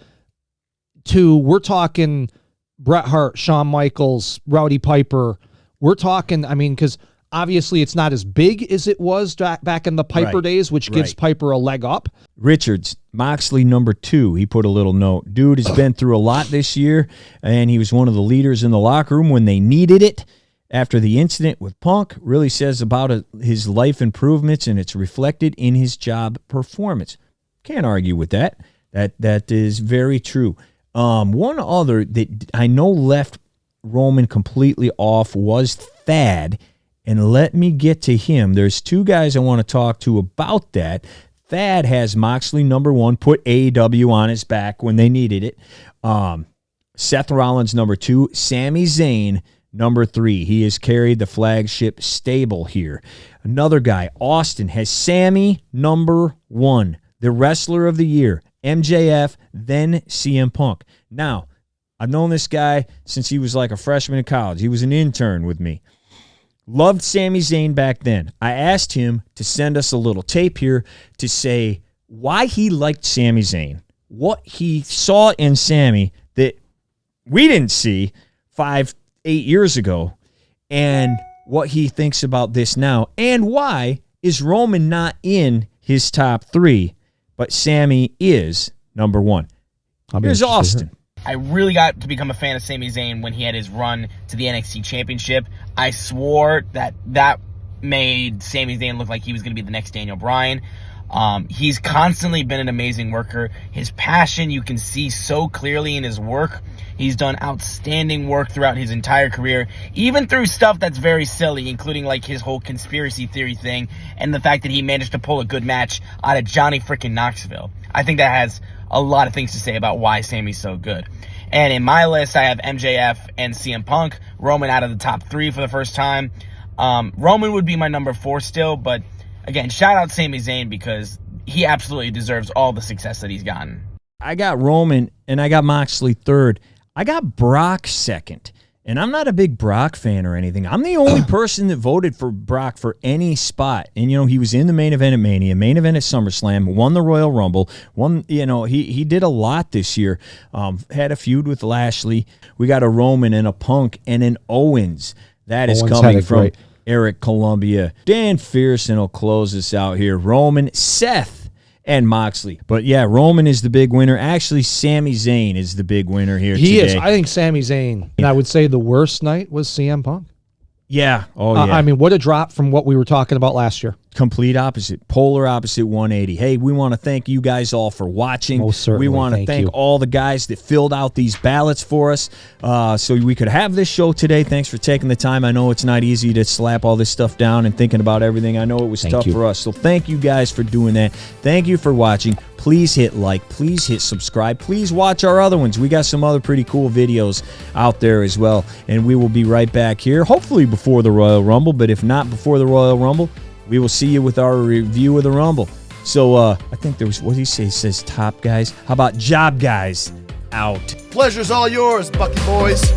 to, we're talking Bret Hart, Shawn Michaels, Rowdy Piper. We're talking, I mean, because obviously it's not as big as it was back in the Piper days, which gives Piper a leg up.
Richards, Moxley number 2. He put a little note. Dude has been through a lot this year, and he was one of the leaders in the locker room when they needed it. After the incident with Punk, really says about his life improvements, and it's reflected in his job performance. Can't argue with that. That is very true. One other that I know left Roman completely off was Thad, and let me get to him. There's 2 guys I want to talk to about that. Thad has Moxley number 1, put AEW on his back when they needed it. Seth Rollins number 2, Sami Zayn number 3. He has carried the flagship stable here. Another guy, Austin, has Sammy number 1, the wrestler of the year. MJF, then CM Punk. Now, I've known this guy since he was like a freshman in college. He was an intern with me. Loved Sami Zayn back then. I asked him to send us a little tape here to say why he liked Sami Zayn, what he saw in Sami that we didn't see 5-8 years ago, and what he thinks about this now, and why is Roman not in his top 3, but Sami is number 1. Here's Austin.
I really got to become a fan of Sami Zayn when he had his run to the NXT Championship. I swore that made Sami Zayn look like he was going to be the next Daniel Bryan. He's constantly been an amazing worker. His passion, you can see so clearly in his work. He's done outstanding work throughout his entire career, even through stuff that's very silly, including like his whole conspiracy theory thing and the fact that he managed to pull a good match out of Johnny frickin' Knoxville. I think that has a lot of things to say about why Sami's so good. And in my list, I have MJF and CM Punk. Roman out of the top 3 for the first time. Roman would be my number 4 still, but again, shout out Sami Zayn because he absolutely deserves all the success that he's gotten.
I got Roman and I got Moxley 3rd. I got Brock 2nd. And I'm not a big Brock fan or anything. I'm the only person that voted for Brock for any spot. And, he was in the main event at Mania, main event at SummerSlam, won the Royal Rumble, he did a lot this year. Had a feud with Lashley. We got a Roman and a Punk and an Owens. That is coming from Eric Columbia. Dan Fearson will close us out here. Roman, Seth, and Moxley. But yeah, Roman is the big winner. Actually, Sami Zayn is the big winner here today.
He is. I think Sami Zayn. And I would say the worst night was CM Punk.
Yeah. Oh, yeah.
I mean, what a drop from what we were talking about last year.
Complete opposite, polar opposite 180. Hey, we want to thank you guys all for watching.
Most certainly.
We want to thank all the guys that filled out these ballots for us so we could have this show today. Thanks for taking the time. I know it's not easy to slap all this stuff down and thinking about everything. I know it was tough for us. So thank you guys for doing that. Thank you for watching. Please hit like. Please hit subscribe. Please watch our other ones. We got some other pretty cool videos out there as well. And we will be right back here, hopefully before the Royal Rumble. But if not before the Royal Rumble, we will see you with our review of the Rumble. So I think there was, what did he say? He says top guys. How about job guys? Out.
Pleasure's all yours, Bucky boys.